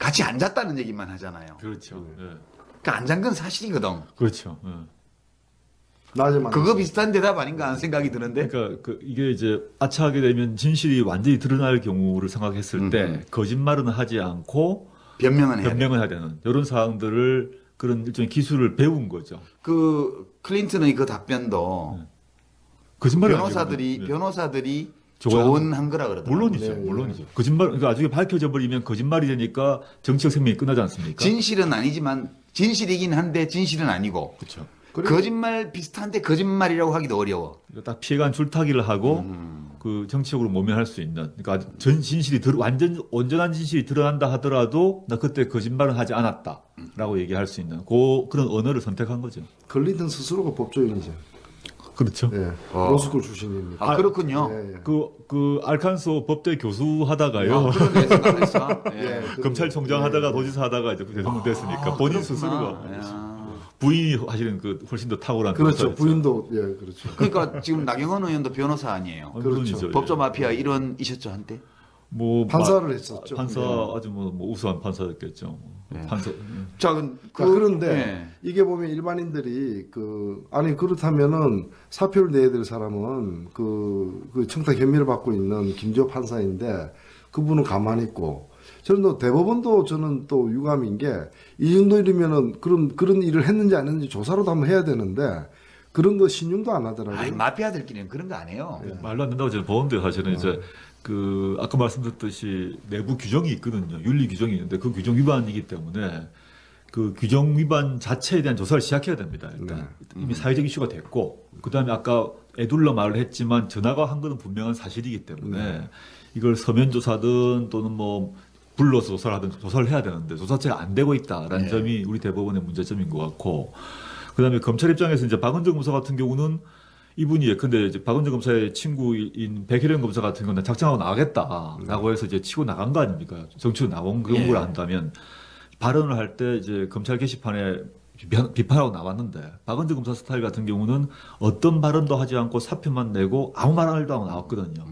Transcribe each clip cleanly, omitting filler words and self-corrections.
같이 앉았다는 얘기만 하잖아요. 그렇죠. 예. 그러니까 안 잔 건 사실이거든. 그렇죠. 예. 낮에만 그거 비슷한 대답 아닌가 하는 생각이 드는데. 그러니까 이게 이제 아차하게 되면 진실이 완전히 드러날 경우를 생각했을 때 거짓말은 하지 않고 변명은 해야 돼. 변명을 해야 되는 이런 사항들을 그런 일종의 기술을 배운 거죠. 그 클린턴의 그 답변도 거짓말을 변호사들이 저거야. 조언한 거라 그러더라고요. 물론이죠. 물론이죠. 거짓말 그러니까 나중에 밝혀져 버리면 거짓말이 되니까 정치적 생명이 끝나지 않습니까? 진실은 아니지만 진실이긴 한데 진실은 아니고. 그렇죠. 거짓말 비슷한데 거짓말이라고 하기도 어려워. 그러니까 딱 피해간 줄타기를 하고 그 정치적으로 모면할 수 있는 그러니까 전 진실이 온전한 진실이 드러난다 하더라도 나 그때 거짓말은 하지 않았다라고 얘기할 수 있는 그런 언어를 선택한 거죠. 클린턴 스스로가 법조인이죠. 그렇죠. 예. 로스쿨 출신입니다. 아, 그렇군요. 예, 예. 그 알칸소 법대 교수 하다가요. 그러네, 생각했어. 예. 검찰총장 하다가 도지사 하다가 이제 대통령 됐으니까 본인 스스로가 부인이 사실은 그 훨씬 더 탁월한 그렇죠. 변호사였죠. 부인도 예, 그렇죠. 그러니까 지금 나경원 의원도 변호사 아니에요. 물론이죠. 예. 법조 마피아 일원이셨죠 한때? 뭐 판사를 했었죠. 판사 예. 아주 뭐 우수한 판사였겠죠. 판사. 자, 그런데 예. 이게 보면 일반인들이 아니 그렇다면은 사표를 내야 될 사람은 그 청탁 혐의를 받고 있는 김지호 판사인데 그분은 가만히 있고 저는 또 대법원도 저는 또 유감인 게 이 정도 일이면은 그런 일을 했는지 안 했는지 조사로도 한번 해야 되는데 그런 거 신용도 안 하더라고요. 아니, 마피아들끼리는 그런 거 안 해요. 말로 안 된다고 저는 보는데 사실은 이제 그 아까 말씀드렸듯이 내부 규정이 있거든요. 윤리 규정이 있는데 그 규정 위반이기 때문에 그 규정 위반 자체에 대한 조사를 시작해야 됩니다. 일단 이미 사회적 이슈가 됐고 그다음에 아까 애둘러 말을 했지만 전화가 한 거는 분명한 사실이기 때문에 이걸 서면 조사든 또는 뭐 불러서 조사를 하든 조사를 해야 되는데 조사 자체가 안 되고 있다라는 점이 우리 대법원의 문제점인 것 같고 그다음에 검찰 입장에서 이제 박은정 검사 같은 경우는 이분이 예컨대 이제 박은정 검사의 친구인 백혜련 검사 같은 경우는 작정하고 나가겠다라고 해서 이제 치고 나간 거 아닙니까? 정치로 나온 그런 걸 안다면 발언을 할 때 이제 검찰 게시판에 비판하고 나왔는데 박은정 검사 스타일 같은 경우는 어떤 발언도 하지 않고 사표만 내고 아무 말도 하고 나왔거든요.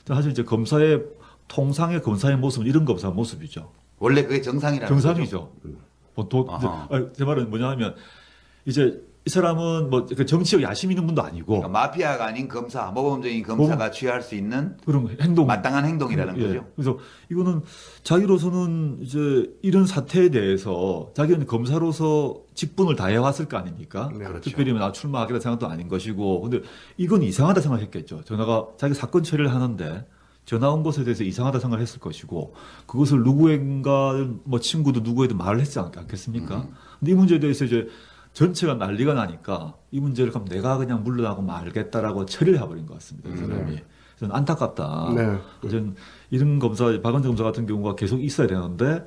사실 이제 검사의 통상의 검사의 모습은 이런 검사 모습이죠. 원래 그게 정상이라는 정상이죠. 보통 제 말은 뭐냐 하면 이제 이 사람은 뭐 정치적 야심 있는 분도 아니고 그러니까 마피아가 아닌 검사, 모범적인 검사가 취할 수 있는 그런 행동, 마땅한 행동이라는 예. 거죠. 그래서 이거는 자기로서는 이제 이런 사태에 대해서 자기는 검사로서 직분을 다해 왔을 거 아닙니까? 네, 그렇죠. 특별히 나 출마하겠다 생각도 아닌 것이고, 근데 이건 이상하다 생각했겠죠. 전화가 자기 사건 처리를 하는데 전화 온 것에 대해서 이상하다 생각했을 것이고, 그것을 누구인가 뭐 친구도 누구에도 말을 했지 않겠습니까? 근데 이 문제에 대해서 이제 전체가 난리가 나니까 이 문제를 그럼 내가 그냥 물러나고 말겠다라고 처리를 해버린 것 같습니다. 이 사람이. 저는 안타깝다. 네. 저는 이런 검사, 박은정 검사 같은 경우가 계속 있어야 되는데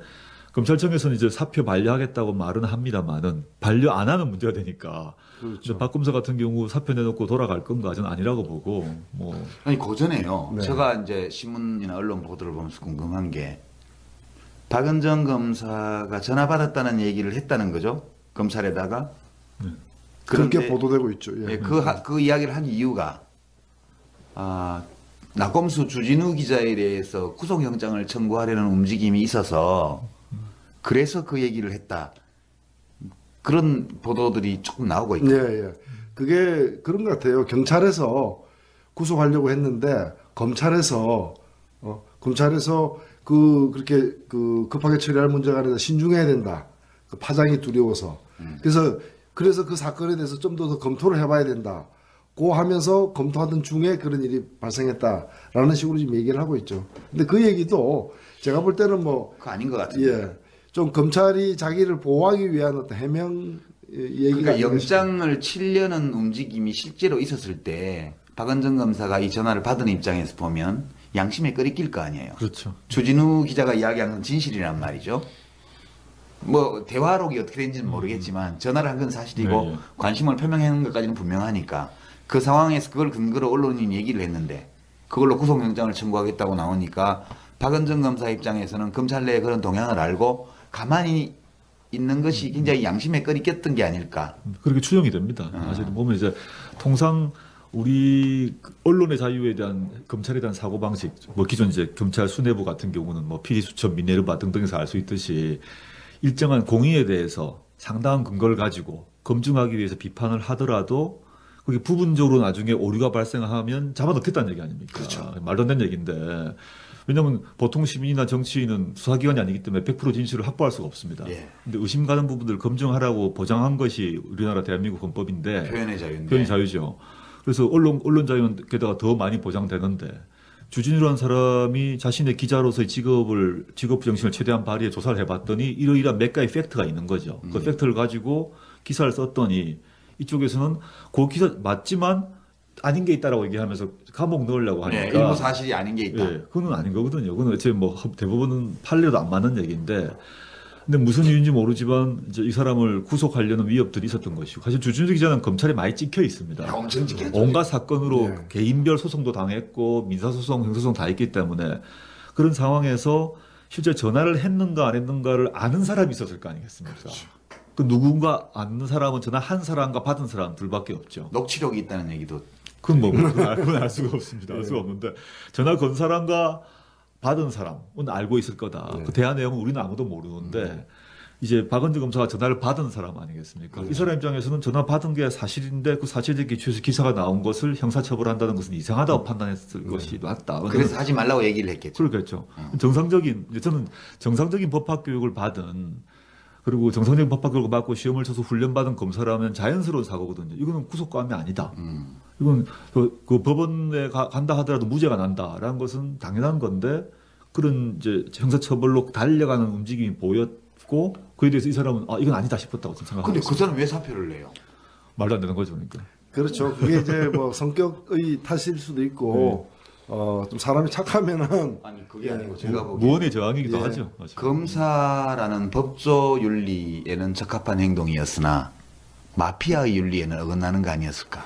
검찰청에서는 이제 사표 반려하겠다고 말은 합니다만은 반려 안 하는 문제가 되니까. 그렇죠. 박 검사 같은 경우 사표 내놓고 돌아갈 건가 저는 아니라고 보고 뭐. 아니 고전에요. 네. 제가 이제 신문이나 언론 보도를 보면서 궁금한 게 박은정 검사가 전화 받았다는 얘기를 했다는 거죠. 검찰에다가. 그렇게 보도되고 있죠. 예. 예, 그 이야기를 한 이유가 나꼼수 주진우 기자에 대해서 구속영장을 청구하려는 움직임이 있어서 그래서 그 얘기를 했다. 그런 보도들이 조금 나오고 있고. 예, 예. 그게 그런 것 같아요. 경찰에서 구속하려고 했는데 검찰에서 그렇게 급하게 처리할 문제가 아니라 신중해야 된다. 그 파장이 두려워서. 그래서 그 사건에 대해서 좀 더 검토를 해봐야 된다. 고 하면서 검토하던 중에 그런 일이 발생했다라는 식으로 지금 얘기를 하고 있죠. 근데 그 얘기도 제가 볼 때는 뭐 그거 아닌 것 같은데. 예, 좀 검찰이 자기를 보호하기 위한 어떤 해명 얘기가 그러니까 영장을 치려는 움직임이 실제로 있었을 때 박은정 검사가 이 전화를 받은 입장에서 보면 양심에 끓이낄 거 아니에요. 그렇죠. 주진우 기자가 이야기한 건 진실이란 말이죠. 뭐 대화록이 어떻게 되는지는 모르겠지만 전화를 한 건 사실이고 네, 네. 관심을 표명하는 것까지는 분명하니까 그 상황에서 그걸 근거로 언론인 얘기를 했는데 그걸로 구속영장을 청구하겠다고 나오니까 박은정 검사 입장에서는 검찰 내에 그런 동향을 알고 가만히 있는 것이 굉장히 양심에 끓이꼈던 게 아닐까. 그렇게 추정이 됩니다. 사실 보면 이제 통상 우리 언론의 자유에 대한 검찰에 대한 사고 방식, 뭐 기존 이제 경찰 수뇌부 같은 경우는 뭐 PD 수첩, 미네르바 등등에서 알 수 있듯이 일정한 공의에 대해서 상당한 근거를 가지고 검증하기 위해서 비판을 하더라도 그게 부분적으로 나중에 오류가 발생하면 잡아넣겠다는 얘기 아닙니까? 그렇죠. 말도 안 되는 얘기인데. 왜냐하면 보통 시민이나 정치인은 수사기관이 아니기 때문에 100% 진실을 확보할 수가 없습니다. 예. 근데 의심 가는 부분들을 검증하라고 보장한 것이 우리나라 대한민국 헌법인데 표현의 자유인데. 표현의 자유죠. 그래서 언론 자유는 게다가 더 많이 보장되는데 주진우라는 사람이 자신의 기자로서의 직업 정신을 최대한 발휘해 조사를 해봤더니 이러이러한 몇 가지 팩트가 있는 거죠. 그 팩트를 가지고 기사를 썼더니 이쪽에서는 그 기사 맞지만 아닌 게 있다라고 얘기하면서 감옥 넣으려고 하니까. 네, 일부 사실이 아닌 게 있다. 예, 그건 아닌 거거든요. 그건 어차피 뭐 대부분은 판례도 안 맞는 얘기인데. 근데 무슨 이유인지 모르지만 이제 이 사람을 구속하려는 위협들이 있었던 것이고 사실 주진우 기자는 검찰에 많이 찍혀 있습니다. 야, 엄청 찍혔죠. 온갖 사건으로 네. 개인별 소송도 당했고 민사소송, 형사소송 다 있기 때문에 그런 상황에서 실제 전화를 했는가 안 했는가를 아는 사람이 있었을 거 아니겠습니까? 그렇죠. 그 누군가 아는 사람은 전화한 사람과 받은 사람 둘밖에 없죠. 녹취록이 있다는 얘기도. 그건 뭐 그건 알 수가 없습니다. 알 수가 없는데 전화 건 사람과 받은 사람은 알고 있을 거다. 네. 그 대화 내용은 우리는 아무도 모르는데 이제 박은지 검사가 전화를 받은 사람 아니겠습니까? 이 사람 입장에서는 전화 받은 게 사실인데 그 사실에 기초해서 기사가 나온 것을 형사처벌한다는 것은 이상하다고 판단했을 것이 맞다. 그래서 하지 말라고 얘기를 했겠죠. 그렇겠죠. 정상적인 이제 저는 정상적인 법학 교육을 받은 그리고 정상적인 법학 교육을 받고 시험을 쳐서 훈련받은 검사라면 자연스러운 사고거든요. 이거는 구속감이 아니다. 이건 그 법원에 간다 하더라도 무죄가 난다라는 것은 당연한 건데 그런 이제 형사처벌로 달려가는 움직임이 보였고 그에 대해서 이 사람은 아 이건 아니다 싶었다고 저는 생각합니다. 근데 그 사람 왜 사표를 내요? 말도 안 되는 거죠, 그러니까. 그렇죠. 그게 이제 뭐 성격의 탓일 수도 있고 좀 사람이 착하면은 아니 그게 아니고 제가 보기에 무언의 저항이기도 예. 하죠. 맞아요. 검사라는 법조 윤리에는 적합한 행동이었으나 마피아의 윤리에는 어긋나는 거 아니었을까?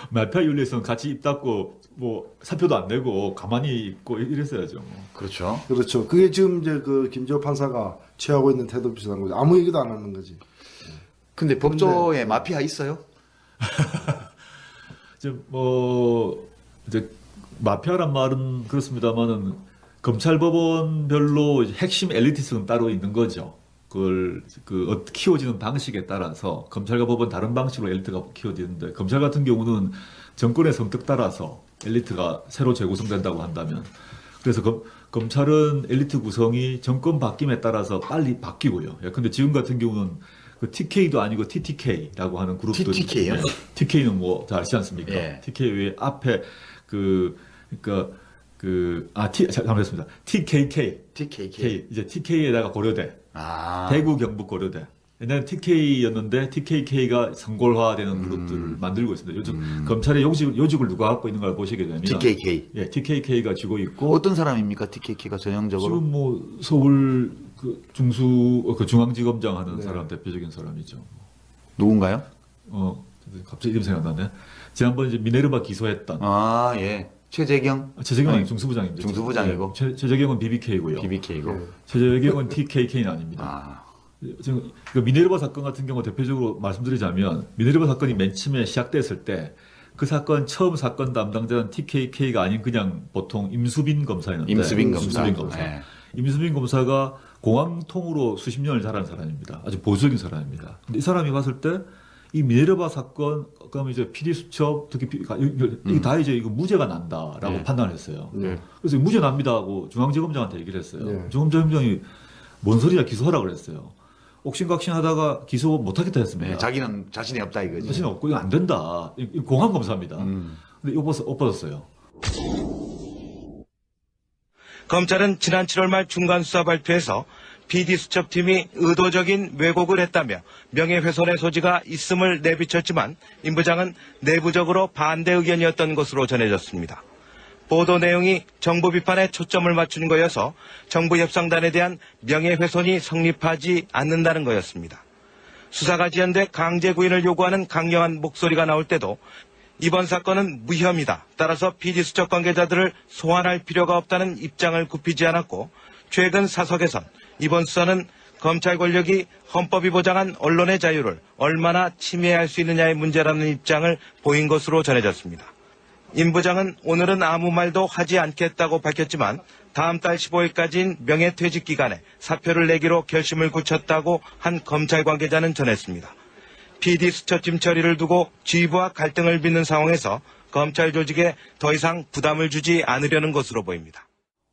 마피아 윤리에서는 같이 입 닫고 뭐 사표도 안 내고 가만히 있고 이랬어야죠. 뭐. 그렇죠. 그렇죠. 그게 지금 이제 그 김재호 판사가 취하고 있는 태도 비슷한 거죠. 아무 얘기도 안 하는 거지. 근데 법조에 마피아 있어요? 이제 뭐 이제 마피아란 말은 그렇습니다만은 검찰 법원별로 핵심 엘리트층은 따로 있는 거죠. 그걸 키워지는 방식에 따라서 검찰과 법원 다른 방식으로 엘리트가 키워지는데 검찰 같은 경우는 정권의 성격 따라서 엘리트가 새로 재구성된다고 한다면 그래서 검찰은 엘리트 구성이 정권 바뀜에 따라서 빨리 바뀌고요. 근데 지금 같은 경우는 그 TK도 아니고 TTK라고 하는 그룹도 TTK 요? TK는 뭐 잘 아시지 않습니까? 예. TK 외에 앞에 잘못했습니다. TKK. TKK. 이제 TK에다가 고려대. 아. 대구 경북 고려대. 옛날에 TK였는데 TKK가 성골화되는 그룹들을 만들고 있습니다. 요즘 검찰의 요직을 누가 갖고 있는 걸 보시게 되면 TKK. 예, TKK가 쥐고 있고 어떤 사람입니까? TKK가 전형적으로? 지금 뭐 서울 중앙지검장 하는 사람 대표적인 사람이죠. 누군가요? 갑자기 이름 생각나네. 지난번 이제 미네르바 기소했던 아, 예. 최재경? 최재경은 아니, 중수부장입니다. 중수부장이고. 최재경은 BBK고요. BBK고. 최재경은 TKK는 아닙니다. 아. 지금 그 미네르바 사건 같은 경우 대표적으로 말씀드리자면 미네르바 사건이 맨 처음에 시작됐을 때 그 사건 처음 사건 담당자는 TKK가 아닌 그냥 보통 임수빈 검사였는데 임수빈 검사. 네. 임수빈 검사가 공항통으로 수십 년을 자란 사람입니다. 아주 보수적인 사람입니다. 근데 이 사람이 봤을 때 이 미네르바 사건, 그다음에 이제 PD 수첩, 특히 이게 다 이제 이거 무죄가 난다라고 판단을 했어요. 그래서 무죄 납니다 하고 중앙지검장한테 얘기를 했어요. 중앙지검장이 뭔 소리야 기소하라 그랬어요. 옥신각신하다가 기소 못하겠다 했습니다. 네, 자기는 자신이 없다 이거지. 자신이 없고 이거 안 된다. 이거 공항 검사입니다. 근데 엎어졌어요. 검찰은 지난 7월 말 중간수사 발표에서 PD수첩팀이 의도적인 왜곡을 했다며 명예훼손의 소지가 있음을 내비쳤지만 임 부장은 내부적으로 반대 의견이었던 것으로 전해졌습니다. 보도 내용이 정부 비판에 초점을 맞춘 거여서 정부 협상단에 대한 명예훼손이 성립하지 않는다는 거였습니다. 수사가 지연돼 강제 구인을 요구하는 강력한 목소리가 나올 때도 이번 사건은 무혐의다. 따라서 PD수첩 관계자들을 소환할 필요가 없다는 입장을 굽히지 않았고 최근 사석에선 이번 수사는 검찰 권력이 헌법이 보장한 언론의 자유를 얼마나 침해할 수 있느냐의 문제라는 입장을 보인 것으로 전해졌습니다. 임 부장은 오늘은 아무 말도 하지 않겠다고 밝혔지만 다음 달 15일까지인 명예퇴직 기간에 사표를 내기로 결심을 굳혔다고 한 검찰 관계자는 전했습니다. PD 수첩짐 처리를 두고 지휘부와 갈등을 빚는 상황에서 검찰 조직에 더 이상 부담을 주지 않으려는 것으로 보입니다.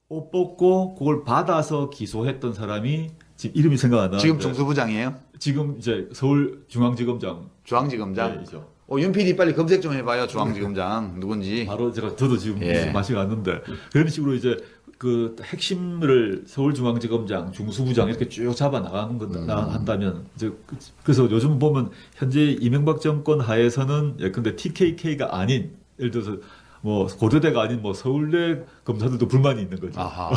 옷 벗고 그걸 받아서 기소했던 사람이 지금 이름이 생각 안 나는데 지금 중수부장이에요? 지금 이제 서울중앙지검장 중앙지검장? 이죠. 윤 PD 빨리 검색 좀 해봐요. 중앙지검장 누군지. 바로 저도 지금 예. 맛이 갔는데 그런 식으로 이제 그 핵심을 서울중앙지검장, 중수부장 이렇게 쭉 잡아 나가는 거 한다면 이제 그래서 요즘 보면 현재 이명박 정권 하에서는 예컨대 TKK가 아닌 예를 들어서 뭐 고려대가 아닌 뭐 서울대 검사들도 불만이 있는 거죠. 아하.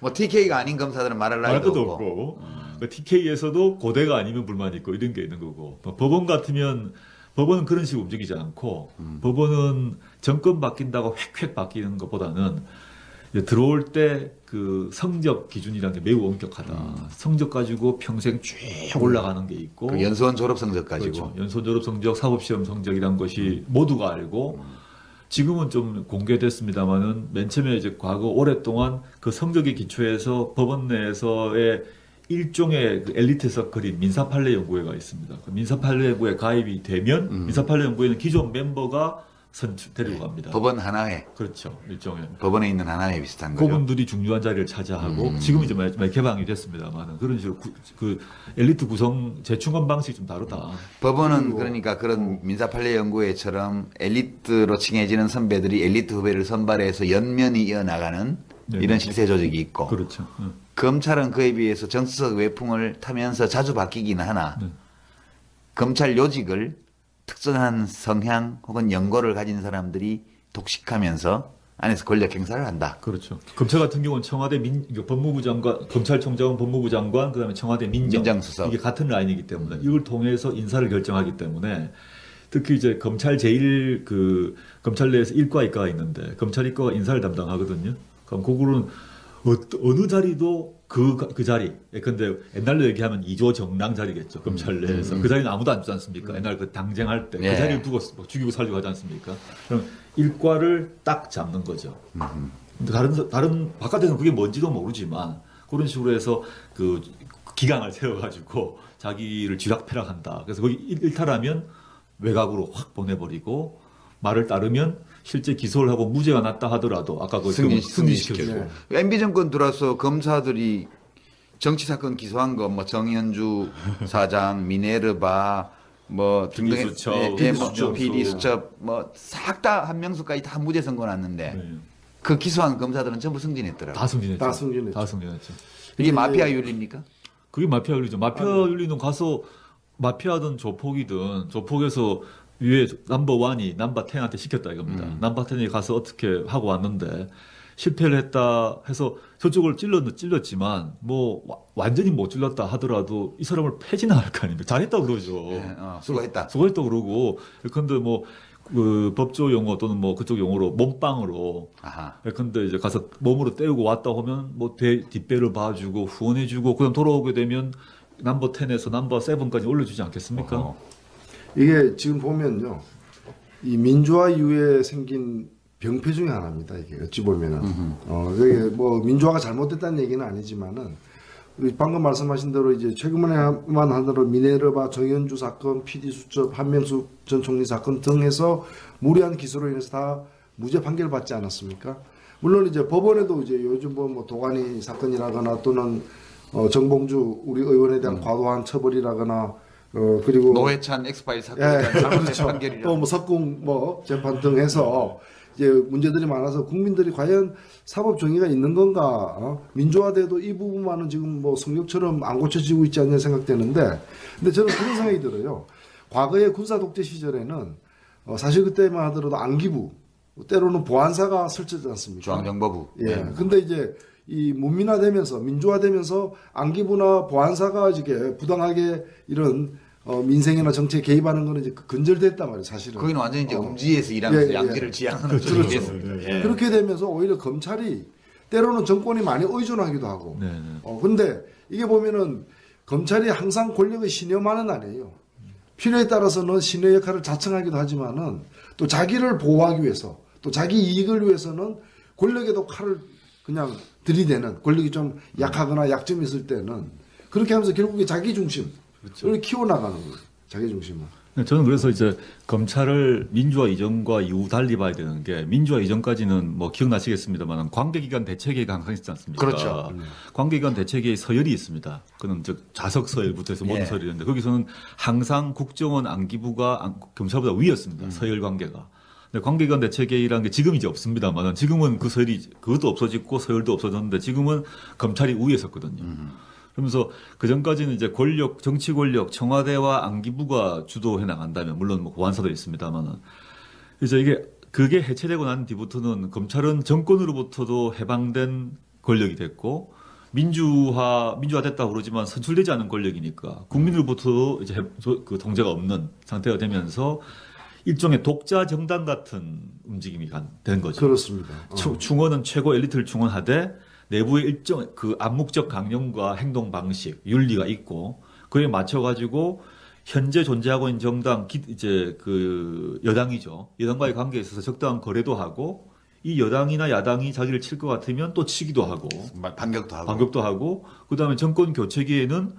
뭐 TK가 아닌 검사들은 말할 말할 나위도 것도 없고. 없고 TK에서도 고대가 아니면 불만이 있고 이런 게 있는 거고 법원 같으면 법원은 그런 식으로 움직이지 않고 법원은 정권 바뀐다고 획획 바뀌는 것보다는 이제 들어올 때 그 성적 기준이라는 게 매우 엄격하다. 성적 가지고 평생 쭉 올라가는 게 있고 그 연수원 졸업 성적 가지고. 그렇죠. 연수원 졸업 성적, 사법시험 성적이란 것이 모두가 알고 지금은 좀 공개됐습니다만은 맨 처음에 이제 과거 오랫동안 그 성적에 기초해서 법원 내에서의 일종의 그 엘리트 서클인 민사판례 연구회가 있습니다. 그 민사판례 연구회 가입이 되면 민사판례 연구회는 기존 멤버가 데리고 갑니다. 법원 하나회. 그렇죠. 일종의. 법원에 있는 하나회 비슷한 거죠. 그분들이 중요한 자리를 차지하고 지금 이제 많이 개방이 됐습니다만 그런 식으로 그 엘리트 구성 재충원 방식이 좀 다르다. 법원은 그러니까 그런 민사판례연구회처럼 엘리트로 칭해지는 선배들이 엘리트 후배를 선발해서 연면이 이어나가는 네. 이런 실세 조직이 있고 그렇죠. 검찰은 그에 비해서 정치적 외풍을 타면서 자주 바뀌기는 하나 네. 검찰 요직을 특정한 성향 혹은 연고를 가진 사람들이 독식하면서 안에서 권력 행사를 한다. 그렇죠. 검찰 같은 경우는 청와대 법무부 장관, 검찰총장은 법무부 장관, 그다음에 청와대 민정수석. 이게 같은 라인이기 때문에 이걸 통해서 인사를 결정하기 때문에 특히 이제 검찰 제일 그 검찰 내에서 일과 이과가 있는데 검찰 이과가 인사를 담당하거든요. 그럼 그거는 어느 자리도 그 자리. 근데 옛날로 얘기하면 2조 정랑 자리겠죠. 검찰 내에서. 그 자리는 아무도 안 주지 않습니까? 옛날 그 당쟁할 때. 예. 그 자리를 두고 죽이고 살리고 하지 않습니까? 그럼 일과를 딱 잡는 거죠. 근데 다른, 바깥에서는 그게 뭔지도 모르지만 그런 식으로 해서 그 기강을 세워가지고 자기를 쥐락펴락한다. 그래서 거기 일탈하면 외곽으로 확 보내버리고 말을 따르면 실제 기소를 하고 무죄가 났다 하더라도 아까 그 승진시켜주고 MB 정권 들어서 검사들이 정치 사건 기소한 거 뭐 정현주 사장, 미네르바 뭐 등등의 PD 수첩 뭐 싹 다 한명수까지 다 무죄 선고 났는데 네. 그 기소한 검사들은 전부 승진했더라고요. 다 승진했죠. 다 승진했죠. 이게 마피아 윤리입니까? 그게 마피아 윤리죠. 마피아 윤리는 가서 마피아든 조폭에서 위에 넘버1이 넘버10한테 시켰다 이겁니다. 넘버10이 가서 어떻게 하고 왔는데 실패를 했다 해서 저쪽을 찔렀지만 뭐 완전히 못 찔렀다 하더라도 이 사람을 폐지나 할 거 아닙니까? 잘했다 그러죠. 네, 수고했다. 수고했다 그러고 근데 뭐 그 법조 용어 또는 뭐 그쪽 용어로 몸빵으로 근데 이제 가서 몸으로 때우고 왔다 하면 뭐 뒷배를 봐주고 후원해주고 그다음 돌아오게 되면 넘버10에서 넘버7까지 올려주지 않겠습니까? 이게 지금 보면요, 이 민주화 이후에 생긴 병폐 중에 하나입니다. 이게 어찌 보면은 이게 뭐 민주화가 잘못됐다는 얘기는 아니지만은 방금 말씀하신 대로 이제 최근에만 하더라도 미네르바 정현주 사건, PD 수첩, 한명수 전 총리 사건 등에서 무리한 기소로 인해서 다 무죄 판결 받지 않았습니까? 물론 이제 법원에도 이제 요즘 뭐 도가니 사건이라거나 또는 정봉주 우리 의원에 대한 과도한 처벌이라거나 그리고 노회찬 엑스파일 사건에 대한 그렇죠. 판결이라. 또 뭐 석궁 뭐 재판 등 해서 이제 문제들이 많아서 국민들이 과연 사법 정의가 있는 건가? 민주화돼도 이 부분만은 지금 뭐 성역처럼 안 고쳐지고 있지 않냐 생각되는데, 근데 저는 그런 생각이 들어요. 과거의 군사 독재 시절에는 사실 그때만 하더라도 안기부 때로는 보안사가 설치되지 않습니까? 중앙정보부. 예. 근데 이제 이 문민화되면서 민주화되면서 안기부나 보안사가 이게 부당하게 이런 민생이나 정치에 개입하는 거는 이제 근절됐단 말이에요, 사실은. 거기는 완전히 이제 음지에서 일하면서 양지를 지향하는 그렇죠. 그렇게 되면서 오히려 검찰이 때로는 정권이 많이 의존하기도 하고. 근데 이게 보면은 검찰이 항상 권력의 신여만은 아니에요. 필요에 따라서는 신여 역할을 자청하기도 하지만은 또 자기를 보호하기 위해서 또 자기 이익을 위해서는 권력에도 칼을 그냥 들이대는, 권력이 좀 약하거나 약점이 있을 때는 그렇게 하면서 결국에 자기 중심을 키워나가는 거예요. 자기 중심을. 저는 그래서 이제 검찰을 민주화 이전과 이후 달리 봐야 되는 게, 민주화 이전까지는 뭐 기억나시겠습니다만 관계기관 대체계가 항상 있지 않습니까? 그렇죠. 관계기관 대체계에 서열이 있습니다. 그는 즉 자석 서열부터 해서 모든 서열이 있는데 거기서는 항상 국정원 안기부가 검찰보다 위였습니다. 서열 관계가. 근데 관계기관 대체계라는 게 지금 이제 없습니다만 지금은 그 서열이 그것도 없어졌고 서열도 없어졌는데 지금은 검찰이 위에 섰거든요. 그러면서 그 전까지는 이제 권력, 정치 권력, 청와대와 안기부가 주도해 나간다면, 물론 뭐 보안사도 있습니다만은, 이제 그게 해체되고 난 뒤부터는 검찰은 정권으로부터도 해방된 권력이 됐고, 민주화됐다고 그러지만 선출되지 않은 권력이니까, 국민으로부터도 이제 그 통제가 없는 상태가 되면서 일종의 독자 정당 같은 움직임이 된 거죠. 그렇습니다. 충원은 최고 엘리트를 충원하되, 내부의 일정 그 암묵적 강령과 행동 방식, 윤리가 있고 그에 맞춰 가지고 현재 존재하고 있는 정당 이제 그 여당이죠. 여당과의 관계에 있어서 적당한 거래도 하고 이 여당이나 야당이 자기를 칠 것 같으면 또 치기도 하고 반격도 하고 그다음에 정권 교체기에는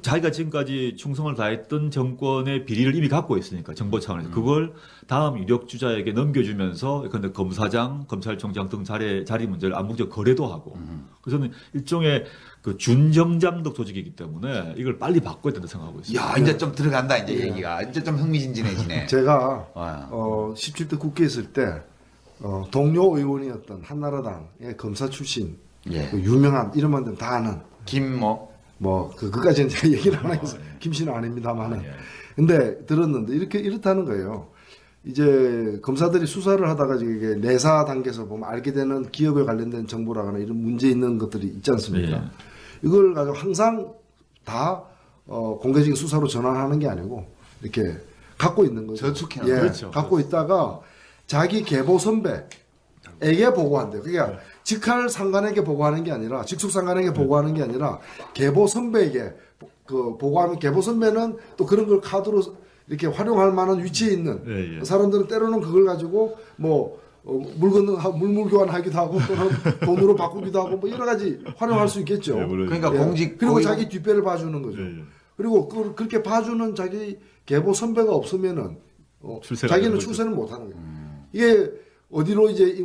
자기가 지금까지 충성을 다했던 정권의 비리를 이미 갖고 있으니까 정보 차원에서 그걸 다음 유력 주자에게 넘겨주면서 근데 검사장, 검찰총장 등 자리 문제를 암묵적 거래도 하고 그래서는 일종의 그 준정장적 조직이기 때문에 이걸 빨리 바꿔야 된다 생각하고 있습니다. 야, 이제 좀 들어간다 이제 얘기가 이제 좀 흥미진진해지네. 제가 17대 국회에 있을 때 동료 의원이었던 한나라당의 검사 출신 그 유명한 이름만 되면 다 아는 그까지는 제가 얘기를 안 하겠어요. 김 씨는 아닙니다만은. 근데 들었는데 이렇다는 거예요. 이제 검사들이 수사를 하다가 이게 내사 단계에서 보면 알게 되는 기업에 관련된 정보라거나 이런 문제 있는 것들이 있지 않습니까? 이걸 가지고 항상 다 공개적인 수사로 전환하는 게 아니고 이렇게 갖고 있는 거죠. 저축해놓은 그렇죠. 갖고 있다가 자기 계보 선배에게 보고한대요. 그러니까 직할 상관에게 보고하는 게 아니라 직속 상관에게 보고하는 게 아니라 계보 선배에게 그 보고하면 계보 선배는 또 그런 걸 카드로 이렇게 활용할 만한 위치에 있는 사람들은 때로는 그걸 가지고 뭐 물건 교환하기도 하고 또는 돈으로 바꾸기도 하고 뭐 여러 가지 활용할 수 있겠죠. 그러니까 그리고 자기 뒷배를 봐주는 거죠. 그리고 그렇게 봐주는 자기 계보 선배가 없으면은 자기는 출세를 못 하는 거예요. 이게 어디로 이제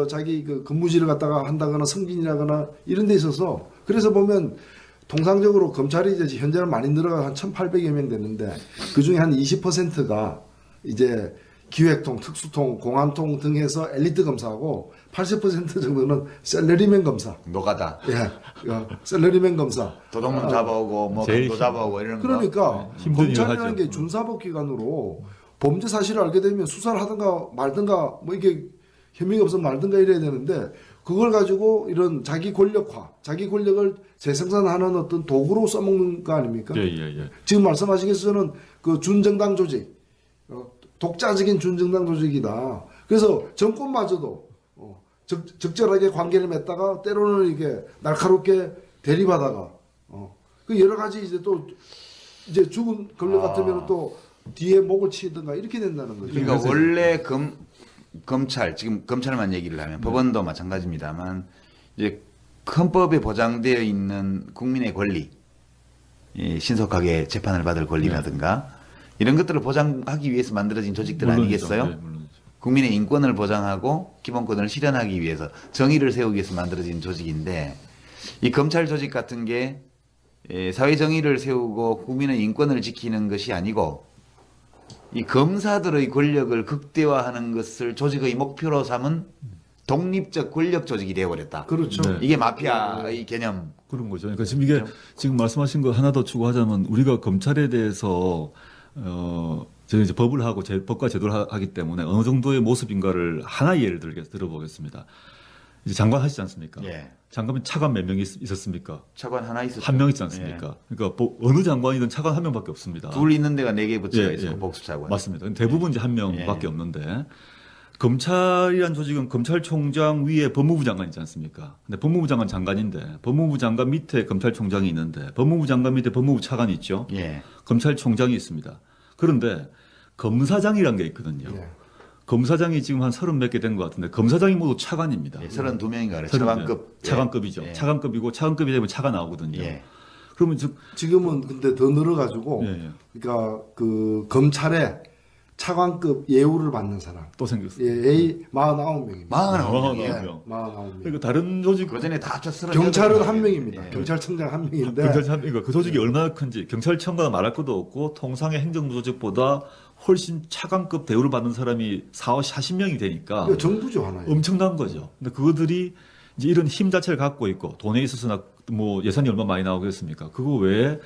자기 그 근무지를 갖다가 한다거나 승진이라거나 이런 데 있어서 그래서 보면 통상적으로 검찰이 이제 현재는 많이 늘어가 한 1,800여 명 됐는데 그 중에 한 20%가 이제 기획통, 특수통, 공안통 등 해서 엘리트 검사하고 80% 정도는 셀러리맨 검사. 노가다. 셀러리맨 검사. 도둑놈 잡아오고 뭐 강도 잡아오고 이런 거. 그러니까 검찰이라는 게 준사법기관으로 범죄 사실을 알게 되면 수사를 하든가 말든가 뭐 이게 혐의가 없으면 말든가 이래야 되는데 그걸 가지고 이런 자기 권력화, 자기 권력을 재생산하는 어떤 도구로 써먹는 거 아닙니까? 지금 말씀하신 것은 그 준정당 조직, 독자적인 준정당 조직이다. 그래서 정권마저도 적절하게 관계를 맺다가 때로는 이게 날카롭게 대립하다가 그 여러 가지 이제 죽은 권력 같으면 또 뒤에 목을 치든가 이렇게 된다는 거죠. 그러니까 원래 검찰 지금 검찰만 얘기를 하면 법원도 마찬가지입니다만 이제 헌법에 보장되어 있는 국민의 권리, 신속하게 재판을 받을 권리라든가 이런 것들을 보장하기 위해서 만들어진 조직들 아니겠어요? 국민의 인권을 보장하고 기본권을 실현하기 위해서 정의를 세우기 위해서 만들어진 조직인데 이 검찰 조직 같은 게 사회 정의를 세우고 국민의 인권을 지키는 것이 아니고 이 검사들의 권력을 극대화하는 것을 조직의 목표로 삼은 독립적 권력 조직이 되어버렸다. 그렇죠. 이게 마피아의 개념. 그런 거죠. 그러니까 지금 이게 지금 말씀하신 거 하나 더 추가하자면 우리가 검찰에 대해서 저는 이제 법을 하고 법과 제도를 하기 때문에 어느 정도의 모습인가를 하나의 예를 들어보겠습니다. 이제 장관 하시지 않습니까? 장관은 차관 몇 명이 있었습니까? 차관 하나 있었죠. 한 명 있지 않습니까? 그러니까 어느 장관이든 차관 한 명밖에 없습니다. 둘 있는 데가 4개 부처가 있고 복수차관. 맞습니다. 대부분 이제 한 명밖에 없는데 검찰이란 조직은 검찰총장 위에 법무부 장관 있지 않습니까? 근데 법무부 장관 장관인데 법무부 장관 밑에 검찰총장이 있는데 법무부 장관 밑에 법무부 차관이 있죠. 예. 검찰총장이 있습니다. 그런데 검사장이라는 게 있거든요. 예. 검사장이 지금 한 30몇 개 된 것 같은데 검사장이 모두 차관입니다. 예, 32명인가 그래. 32명. 차관급. 예. 차관급이죠. 예. 차관급이고 차관급이 되면 차가 나오거든요. 예. 그러면 지금은 근데 더 늘어가지고, 예, 예. 그러니까 그 검찰에 차관급 예우를 받는 사람. 또 생겼어요. 예, A 49명입니다. 49명. 예. 49명. 그러니까 다른 조직 그 전에 다 합쳐 경찰은 38 한 명이에요. 명입니다. 예. 경찰청장 한 명인데. 그러니까 그 조직이 얼마나 큰지 경찰청과 말할 것도 없고 통상의 행정부 조직보다 훨씬 차관급 대우를 받는 사람이 40명이 되니까 이거 정부죠 하나에. 엄청난 거죠. 근데 그들이 이제 이런 힘 자체를 갖고 있고 돈에 있어서나 뭐 예산이 얼마 많이 나오고 그랬습니까? 그거 외에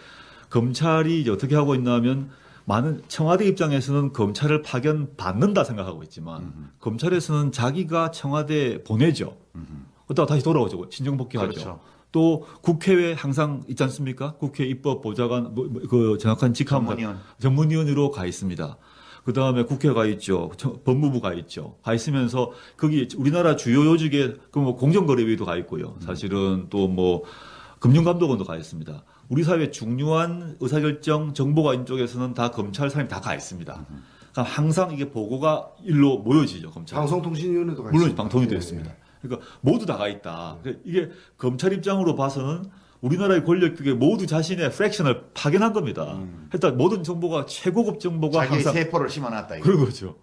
검찰이 이제 어떻게 하고 있나 하면 많은 청와대 입장에서는 검찰을 파견 받는다 생각하고 있지만 검찰에서는 자기가 청와대에 보내죠. 그러다가 다시 돌아오죠. 신정복귀하죠. 그렇죠. 또 국회에 항상 있지 않습니까? 국회 입법보좌관 그 정확한 직함 전문위원. 전문위원으로 가 있습니다. 그 다음에 국회가 있죠. 법무부가 있죠. 가 있으면서 거기 우리나라 주요 요직에 그 뭐 공정거래위도 가 있고요. 사실은 또 뭐 금융감독원도 가 있습니다. 우리 사회 중요한 의사결정 정보가 있는 쪽에서는 다 검찰 사람이 다 가 있습니다. 그러니까 항상 이게 보고가 일로 모여지죠. 검찰. 방송통신위원회도 가 물론 있습니다. 방통위도 예, 있습니다. 그러니까 모두 다 가 있다. 그러니까 이게 검찰 입장으로 봐서는 우리나라의 권력격에 모두 자신의 프랙션을 파견한 겁니다. 일단 모든 정보가 최고급 정보가 자기의 항상 세포를 심어놨다. 이거. 그런 거죠.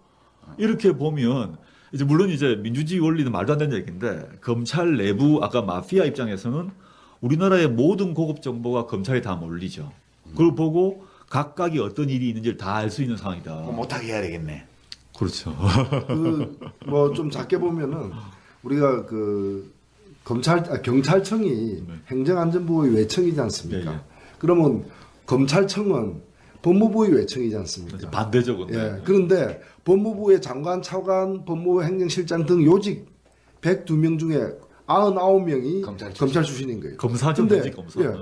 이렇게 보면 이제 물론 이제 민주주의 원리는 말도 안 되는 얘기인데 검찰 내부 아까 마피아 입장에서는 우리나라의 모든 고급 정보가 검찰에 다 몰리죠. 그걸 보고 각각이 어떤 일이 있는지를 다 알 수 있는 상황이다. 뭐 못하게 해야 되겠네. 그렇죠. 그 뭐 좀 작게 보면은 우리가 그 경찰청이 행정안전부의 외청이지 않습니까? 예, 예. 그러면 검찰청은 법무부의 외청이지 않습니까? 반대죠, 근데. 예. 그런데 법무부의 장관, 차관, 법무부 행정실장 등 요직 102명 중에 99명이 검찰 출신인 거예요. 검사죠, 근데, 조직 검사. 예.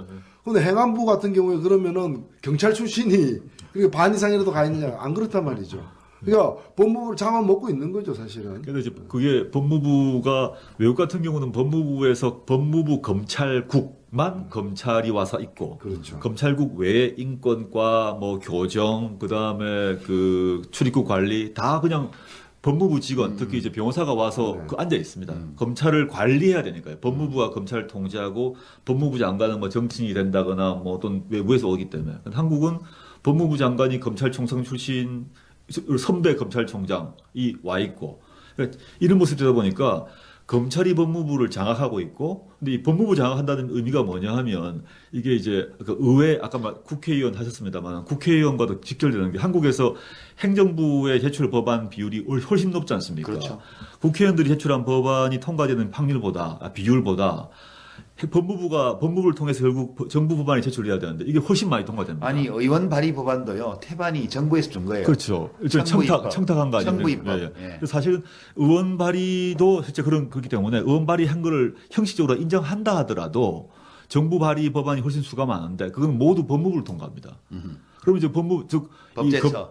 근데 행안부 같은 경우에 그러면은 경찰 출신이 그게 반 이상이라도 가 있느냐? 안 그렇단 말이죠. 그러니까 법무부를 잡아먹고 있는 거죠, 사실은. 근데 이제 그게 법무부가 외국 같은 경우는 법무부에서 법무부 검찰국만 검찰이 와서 있고, 그렇죠. 검찰국 외에 인권과 뭐 교정, 그 다음에 그 출입국 관리 다 그냥 법무부 직원, 특히 이제 변호사가 와서 네. 그 앉아 있습니다. 검찰을 관리해야 되니까요. 법무부가 검찰을 통제하고 법무부 장관은 뭐 정치인이 된다거나 뭐 어떤 외부에서 오기 때문에. 근데 한국은 법무부 장관이 검찰총장 출신 선배 검찰총장이 와 있고 그러니까 이런 모습이 되다 보니까 검찰이 법무부를 장악하고 있고 근데 이 법무부 장악한다는 의미가 뭐냐 하면 이게 이제 그 의회 아까 국회의원 하셨습니다만 국회의원과도 직결되는 게 한국에서 행정부에 제출 법안 비율이 훨씬 높지 않습니까? 그렇죠. 국회의원들이 제출한 법안이 통과되는 비율보다 법무부가 법무부를 통해서 결국 정부 법안이 제출해야 되는데 이게 훨씬 많이 통과됩니다. 아니 의원 발의 법안도요 태반이 정부에서 준 거예요. 그렇죠. 일종의 청탁한 거 아니에요. 청부 입법. 예, 예. 예. 사실은 의원 발의도 실제 그렇기 때문에 의원 발의한 거를 형식적으로 인정한다 하더라도 정부 발의 법안이 훨씬 수가 많은데 그건 모두 법무부를 통과합니다. 그럼 이제 법무 즉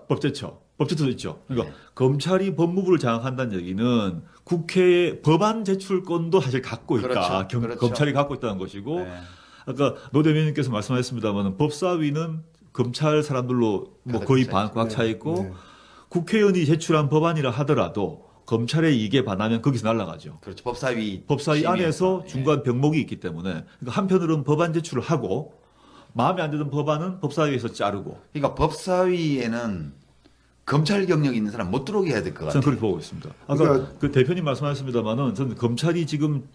법제처도 있죠. 그러니까 네. 검찰이 법무부를 장악한다는 얘기는 국회에 법안 제출권도 사실 갖고 있다. 그렇죠. 그렇죠. 검찰이 갖고 있다는 것이고 네. 아까 노 대변인께서 말씀하셨습니다만 법사위는 검찰 사람들로 뭐 거의 꽉 차 있고 네. 국회의원이 제출한 법안이라 하더라도 검찰의 이익에 반하면 거기서 날아가죠. 그렇죠. 법사위 안에서 예. 중간 병목이 있기 때문에 그러니까 한편으로는 법안 제출을 하고 마음에 안 드는 법안은 법사위에서 자르고 그러니까 법사위에는 검찰 경력이 있는 사람 못 들어오게 해야 될 것 같아요. 저는 그렇게 보고 있습니다. 아까 그러니까 그 대표님 말씀하셨습니다만은 저는 검찰이 지금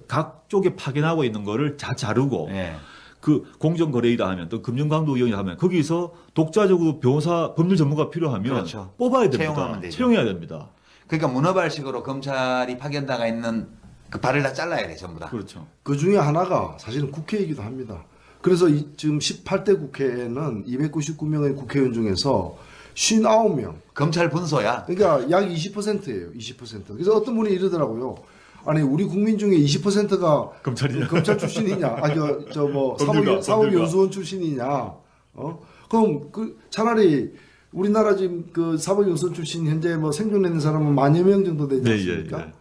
각 쪽에 파견하고 있는 거를 다 자르고 예. 그 공정거래위다 하면 또 금융감독위원회 하면 거기서 독자적으로 변호사 법률 전문가 필요하면 그렇죠. 뽑아야 됩니다. 채용하면 되죠. 채용해야 됩니다. 그러니까 문어발식으로 검찰이 파견다가 있는 그 발을 다 잘라야 돼 전부 다. 그렇죠. 그 중에 하나가 사실은 국회이기도 합니다. 그래서 지금 18대 국회에는 299명의 국회의원 중에서 59명. 검찰 분소야. 그러니까 약 20%예요. 20%. 그래서 어떤 분이 이러더라고요. 아니 우리 국민 중에 20%가 검찰이냐? 검찰 출신이냐? 아니 저뭐 법률가. 사법연수원 출신이냐? 그럼 그 차라리 우리나라 지금 그 사법연수원 출신 현재 뭐 생존해 있는 사람은 10,000여 명 정도 되지 않습니까?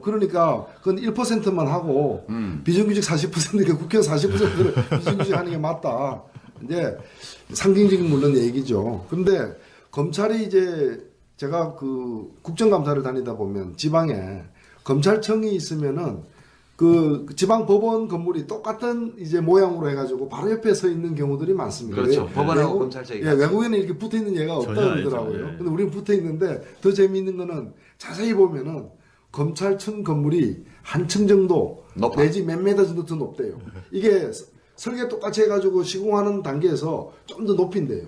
그러니까 그건 1%만 하고 비정규직 40%니까 국회의원 40%를 비정규직 하는 게 맞다. 이제 상징적인 물론 얘기죠. 그런데 검찰이 이제 제가 그 국정감사를 다니다 보면 지방에 검찰청이 있으면은 그 지방 법원 건물이 똑같은 이제 모양으로 해가지고 바로 옆에 서 있는 경우들이 많습니다. 그렇죠. 법원하고 검찰청이. 예, 외국에는 이렇게 붙어 있는 예가 없다 그러더라고요. 예. 근데 우리는 붙어 있는데 더 재미있는 거는 자세히 보면은 검찰청 건물이 한 층 정도 높아. 내지 몇 메다 정도 더 높대요. 이게 설계 똑같이 해가지고 시공하는 단계에서 좀 더 높인대요.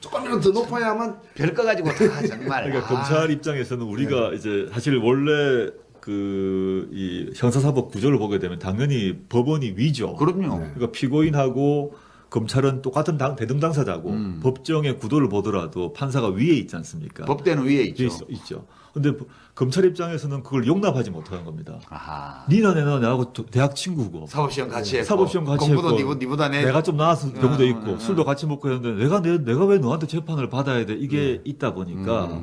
조금이라도 더 높아야만 별거 가지고 다 정말. 그러니까 검찰 입장에서는 우리가 이제 사실 원래 이 형사사법 구조를 보게 되면 당연히 법원이 위죠. 그럼요. 그러니까 피고인하고 검찰은 똑같은 대등 당사자고 법정의 구도를 보더라도 판사가 위에 있지 않습니까? 법대는 위에 있죠. 있죠. 근데 검찰 입장에서는 그걸 용납하지 못하는 겁니다. 아하. 니나 내나 내하고 대학 친구고 사법시험 같이 했고. 사법시험 같이 공부도 했고 니보다 내. 내가 좀 나았을 경우도 있고 술도 같이 먹고 했는데 내가 왜 너한테 재판을 받아야 돼? 이게 있다 보니까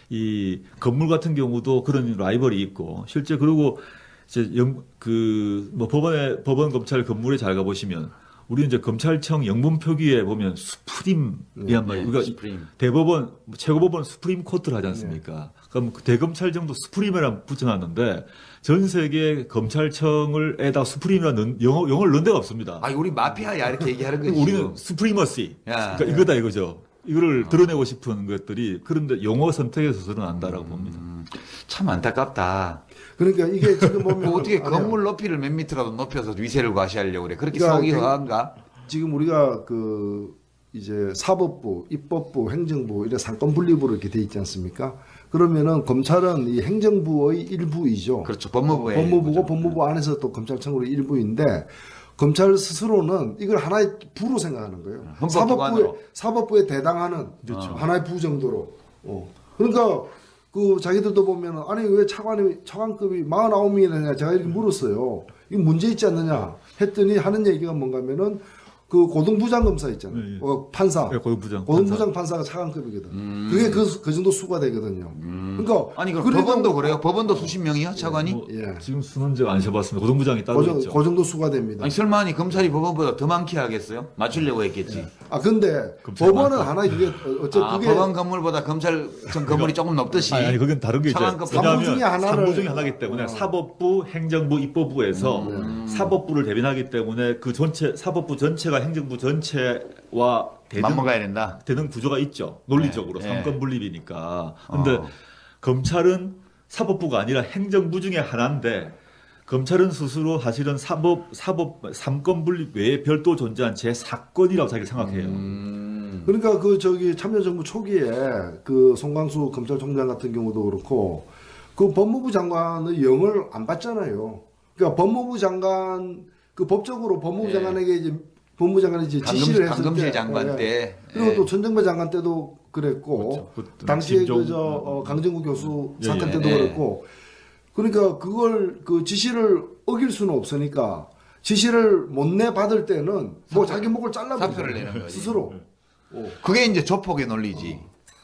이 건물 같은 경우도 그런 라이벌이 있고 실제 그리고 이제 뭐 법원 검찰 건물에 잘 가보시면 우리는 이제 검찰청 영문 표기에 보면 수프림이란 말이에요. 그러니까 수프림. 대법원 최고법원 수프림 코트를 하지 않습니까? 그럼 그 대검찰 정도 수프림이란 붙여놨는데 전 세계 검찰청을 에다 수프림이라는 영어를 넣은 데가 없습니다. 아, 우리 마피아야 이렇게 얘기하는 거지. 우리는 수프리머시. 야. 그러니까 이거다 이거죠. 이거를 드러내고 싶은 것들이 그런데 용어 선택에서 드러난다라고 봅니다. 참 안타깝다. 그러니까 이게 지금 보면 어떻게 아니요. 건물 높이를 몇 미터라도 높여서 위세를 과시하려고 그래. 그렇게 그러니까 속이 그- 허한가? 지금 우리가 그 이제 사법부, 입법부, 행정부 이런 상권 분립으로 이렇게 돼 있지 않습니까? 그러면은 검찰은 이 행정부의 일부이죠. 그렇죠. 법무부의 법무부고 일부죠. 법무부 안에서 또 검찰청으로 일부인데 검찰 스스로는 이걸 하나의 부로 생각하는 거예요. 헌법기관으로. 사법부에 대당하는 하나의 부 정도로. 그러니까 그 자기들도 보면은 아니 왜 차관급이 49명이 되냐 제가 이렇게 물었어요. 이거 문제 있지 않느냐 했더니 하는 얘기가 뭔가면은 그 고등부장검사 있잖아요. 네, 네. 판사. 네, 고등부장 판사가 차관급이거든. 그게 그 정도 수가 되거든요. 그러니까 아니 그럼 그래도 법원도 그래요? 법원도 수십 명이요? 차관이? 뭐, 예. 지금 수는 제가 안 세봤습니다. 고등부장이 따로 있죠. 그 정도 수가 됩니다. 아니 설마 아니 검찰이 법원보다 더 많게 하겠어요? 맞추려고 했겠지. 아 근데 검찰 법원은 많다. 하나 이게 어째 아, 그게 법원 건물보다 검찰청 건물이 조금 높듯이. 아니 그건 다른 게 있죠. 차관급 사무 중에 하나를- 사무 중에 하나이기 때문에 사법부, 행정부, 입법부에서 사법부를 대변하기 때문에 그 전체 사법부 전체가 행정부 전체와 맞먹어야 된다. 되는 구조가 있죠. 논리적으로 네, 삼권 분립이니까. 근데 검찰은 사법부가 아니라 행정부 중에 하나인데 검찰은 스스로 사실은 사법 삼권 분립 외에 별도 존재한 제 사건이라고 자기가 생각해요. 그러니까 그 저기 참여정부 초기에 그 송광수 검찰총장 같은 경우도 그렇고 그 법무부 장관의 영을 안 받잖아요. 그러니까 법무부 장관 그 법적으로 법무부 예. 장관에게 이제 법무부 장관이 이제 지시를 했을 강금실 때 장관 예. 때. 그리고 예. 또 전정배 장관 때도 그랬고 그렇죠. 그 당시에 김종- 그저 강정구 교수 예, 사건 예. 때도 예. 그랬고 그러니까 그걸 그 지시를 어길 수는 없으니까 지시를 못 내 받을 때는 뭐 자기 목을 잘라버리죠. 사표를 내는 거지. 스스로. 그게 이제 조폭의 논리지.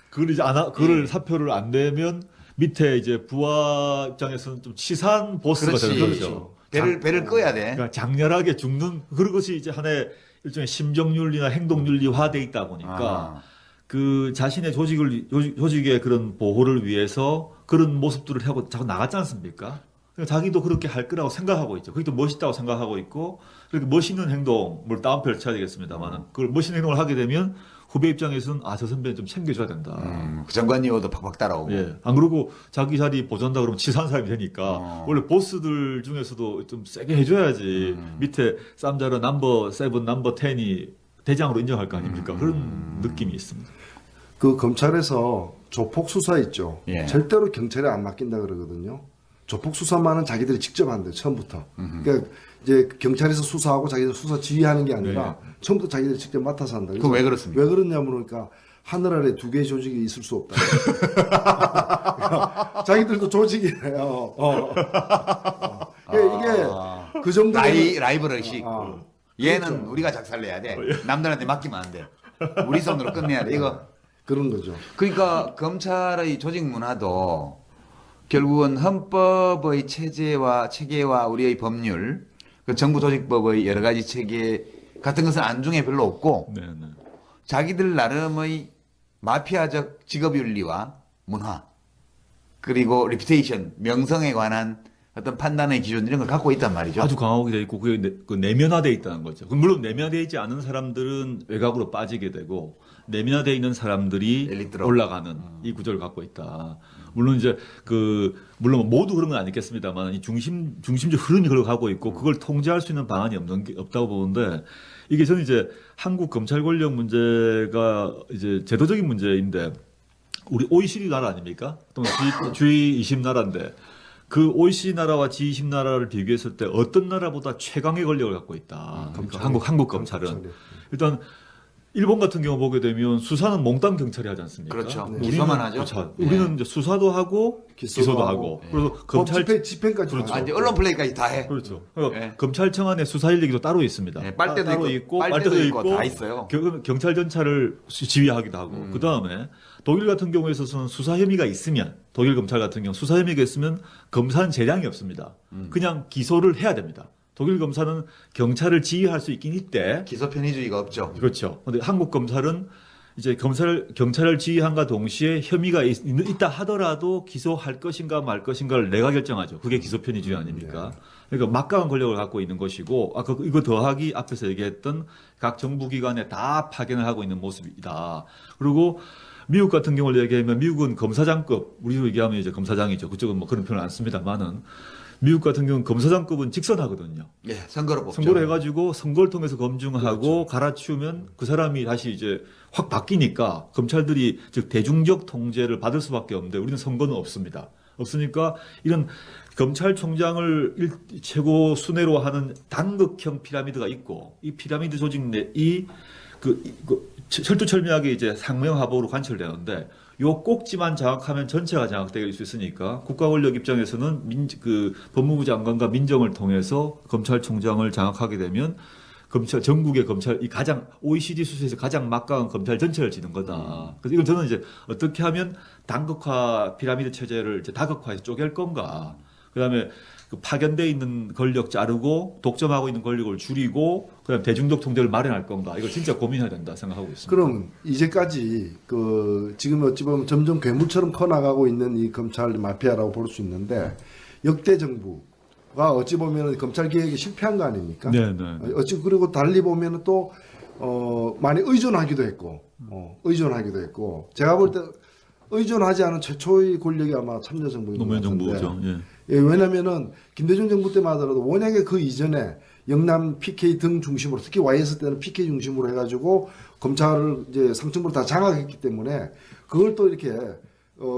그걸 이제 그걸 사표를 안 내면 밑에 이제 부하 입장에서는 좀 치사한 보스가 그렇지. 되는 거죠. 배를 꺼야 돼. 그러니까 장렬하게 죽는 그런 것이 이제 하나의 일종의 심정윤리나 행동윤리화돼 있다 보니까 그 자신의 조직의 그런 보호를 위해서 그런 모습들을 하고 자꾸 나갔지 않습니까? 그러니까 자기도 그렇게 할 거라고 생각하고 있죠. 그게 또 멋있다고 생각하고 있고 그렇게 멋있는 행동을 다운표를 쳐야 되겠습니다만 그걸 멋있는 행동을 하게 되면 후배 입장에서는 저 선배는 좀 챙겨줘야 된다. 그 장관님도 팍팍 따라오고. 예. 안 그러고 자기 자리 보존한다 그러면 치사한 사람이 되니까 원래 보스들 중에서도 좀 세게 해줘야지 밑에 쌈자로 넘버 7, 넘버 10이 대장으로 인정할 거 아닙니까? 그런 느낌이 있습니다. 그 검찰에서 조폭 수사 있죠. 예. 절대로 경찰에 안 맡긴다 그러거든요. 조폭 수사만은 자기들이 직접 한대요. 처음부터. 그러니까 이제 경찰에서 수사하고 자기들 수사 지휘하는 게 아니라 처음부터 자기들이 직접 맡아서 한다. 그거 왜 그렇습니까? 왜 그러냐면 그러니까 하늘 아래 두 개의 조직이 있을 수 없다. 자기들도 조직이래요. 이게 그 정도 라이벌의식. 얘는 그렇죠. 우리가 작살내야 돼. 남들한테 맡기면 안 돼. 우리 손으로 끝내야 돼. 이거 그런 거죠. 그러니까 검찰의 조직 문화도 결국은 헌법의 체계와 우리의 법률, 그 정부 조직법의 여러 가지 체계 같은 것은 안중에 별로 없고 네, 네. 자기들 나름의 마피아적 직업윤리와 문화 그리고 리퓨테이션, 명성에 관한 어떤 판단의 기준 이런 걸 갖고 있단 말이죠. 아주 강하게 돼 있고 그게 내면화돼 있다는 거죠. 물론 내면화돼 있지 않은 사람들은 외곽으로 빠지게 되고 내면화돼 있는 사람들이 엘리트로. 올라가는 이 구조를 갖고 있다. 물론 이제 물론 모두 그런 건 아니겠습니다만 이 중심적 흐름이 그걸 가고 있고 그걸 통제할 수 있는 방안이 없다고 보는데 이게 저는 이제 한국 검찰 권력 문제가 이제 제도적인 문제인데 우리 OECD 나라 아닙니까? 또 G20 나라인데 그 OECD 나라와 G20 나라를 비교했을 때 어떤 나라보다 최강의 권력을 갖고 있다. 그러니까 한국 검찰은 일단 일본 같은 경우 보게 되면 수사는 몽땅 경찰이 하지 않습니까? 그렇죠. 우리는 기소만 하죠. 그렇죠. 네. 우리는 이제 수사도 하고 기소도 하고 네. 그래서 검찰 집행까지 그렇죠. 이제 언론 플레이까지 다 해. 그렇죠. 그러니까 네. 검찰청 안에 수사 인력도 따로 있습니다. 네, 빨대도 따로 있고, 빨대도 있고 다 있어요. 경찰 전차를 지휘하기도 하고 그 다음에 독일 같은 경우에 있어서는 수사 혐의가 있으면 독일 검찰 같은 경우 수사 혐의가 있으면 검사는 재량이 없습니다. 그냥 기소를 해야 됩니다. 독일 검사는 경찰을 지휘할 수 있긴 있대. 기소 편의주의가 없죠. 그렇죠. 근데 한국 검찰은 이제 경찰을 지휘한과 동시에 혐의가 있다 하더라도 기소할 것인가 말 것인가를 내가 결정하죠. 그게 기소 편의주의 아닙니까? 그러니까 막강한 권력을 갖고 있는 것이고, 아까 이거 더하기 앞에서 얘기했던 각 정부기관에 다 파견을 하고 있는 모습이다. 그리고 미국 같은 경우를 얘기하면 미국은 검사장급, 우리로 얘기하면 이제 검사장이죠. 그쪽은 뭐 그런 표현을 안 씁니다만은. 미국 같은 경우는 검사장급은 직선하거든요. 예, 선거로 뽑죠. 선거를 해가지고 선거를 통해서 검증하고 갈아치우면 그 사람이 다시 이제 확 바뀌니까 검찰들이 즉 대중적 통제를 받을 수밖에 없는데 우리는 선거는 없습니다. 없으니까 이런 검찰총장을 최고 순회로 하는 단극형 피라미드가 있고 이 피라미드 조직 내이 철두철미하게 이제 상명하복으로 관철되는데 요 꼭지만 장악하면 전체가 장악될 수 있으니까 국가 권력 입장에서는 법무부 장관과 민정을 통해서 검찰총장을 장악하게 되면 전국의 검찰 가장 OECD 수준에서 가장 막강한 검찰 전체를 지는 거다. 그래서 이건 저는 이제 어떻게 하면 단극화 피라미드 체제를 이제 다극화해서 쪼갤 건가. 그다음에 파견돼 있는 권력 자르고 독점하고 있는 권력을 줄이고 그다음 대중적 통제를 마련할 건가 이걸 진짜 고민해야 된다 생각하고 있습니다. 그럼 이제까지 지금 어찌 보면 점점 괴물처럼 커나가고 있는 이 검찰 마피아라고 볼 수 있는데 역대 정부가 어찌 보면 검찰 개혁이 실패한 거 아닙니까? 네. 어찌 그리고 달리 보면 또 많이 의존하기도 했고 제가 볼 때 의존하지 않은 최초의 권력이 아마 참여정부인 것 노무현 같은데. 정부죠. 예. 예, 왜냐면은 김대중 정부 때만 하더라도 워낙에 그 이전에 영남 PK 등 중심으로 특히 YS 때는 PK 중심으로 해가지고 검찰을 이제 상층부로 다 장악했기 때문에 그걸 또 이렇게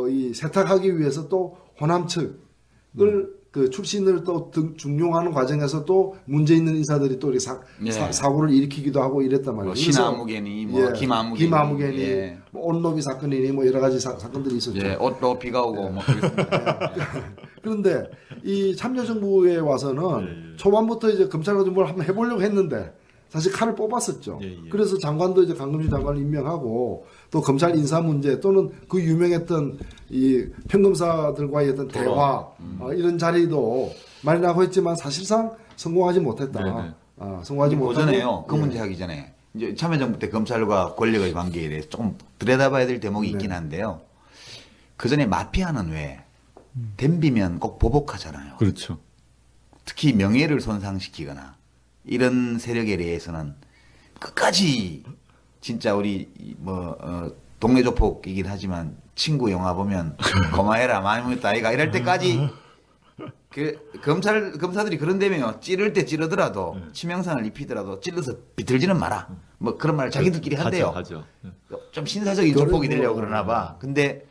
이 세탁하기 위해서 또 호남 측을 그 출신을 또 중용하는 과정에서 또 문제 있는 인사들이 또 이렇게 사고를 일으키기도 하고 이랬단 말이에요. 신아무개니, 김아무개니, 예. 뭐 옷노비 사건이니 뭐 여러 가지 사건들이 있었죠. 예, 옷도 비가 오고 뭐 그랬습니다. 그런데 이 참여정부에 와서는 초반부터 이제 검찰과 좀 뭘 한번 해보려고 했는데 사실 칼을 뽑았었죠. 그래서 장관도 이제 강금실 장관을 임명하고 또 검찰 인사 문제 또는 그 유명했던 이 평검사들과의 어떤 대화 이런 자리도 마련하고 했지만 사실상 성공하지 못했다. 성공하지 못하고 오전에요. 그 문제 하기 전에 이제 참여정부 때 검찰과 권력의 관계에 대해서 조금 들여다봐야 될 대목이 있긴 한데요. 그 전에 마피아는 왜 덤비면 꼭 보복하잖아요. 그렇죠. 특히 명예를 손상시키거나 이런 세력에 대해서는 끝까지 진짜 우리 동네 조폭이긴 하지만 친구 영화 보면 고마해라 많이 먹었다 아이가 이럴 때까지 검사들이 그런다며요. 찌를 때 찌르더라도 치명상을 입히더라도 찔러서 비틀지는 마라. 뭐 그런 말을 자기들끼리 한대요. 하죠. 좀 신사적인 조폭이 되려고 그러나 봐. 근데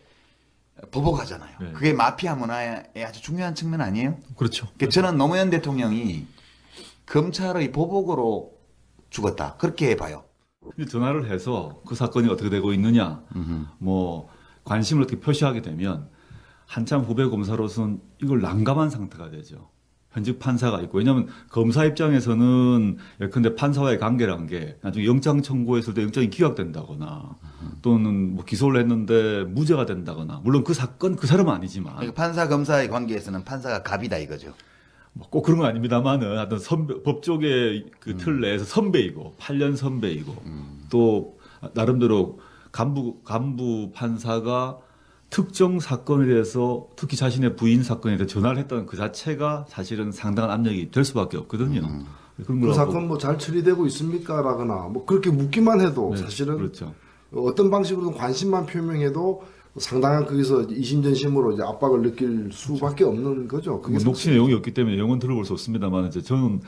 보복하잖아요. 네. 그게 마피아 문화의 아주 중요한 측면 아니에요? 그렇죠. 저는 노무현 대통령이 검찰의 보복으로 죽었다. 그렇게 봐요. 전화를 해서 그 사건이 어떻게 되고 있느냐, 뭐 관심을 어떻게 표시하게 되면 한참 후배 검사로서는 이걸 난감한 상태가 되죠. 현직 판사가 있고 왜냐하면 검사 입장에서는 예컨대 판사와의 관계란 게 나중에 영장 청구했을 때 영장이 기각된다거나 또는 뭐 기소를 했는데 무죄가 된다거나 물론 그 사건 그 사람은 아니지만 그러니까 판사 검사의 관계에서는 판사가 갑이다 이거죠. 뭐 꼭 그런 건 아닙니다만은 하여튼 법조계 그 틀 내에서 선배이고 8년 선배이고 또 나름대로 간부 판사가 특정 사건에 대해서 특히 자신의 부인 사건에 대해서 전화를 했다는 그 자체가 사실은 상당한 압력이 될 수밖에 없거든요. 그런 그 거라고. 사건 뭐 잘 처리되고 있습니까라거나 뭐 그렇게 묻기만 해도 네, 사실은 그렇죠. 어떤 방식으로든 관심만 표명해도 상당한 거기서 이심전심으로 이제 압박을 느낄 수밖에 없는 거죠. 그게 뭐 녹취 내용이 없기 때문에 내용은 들어볼 수 없습니다만 이제 저는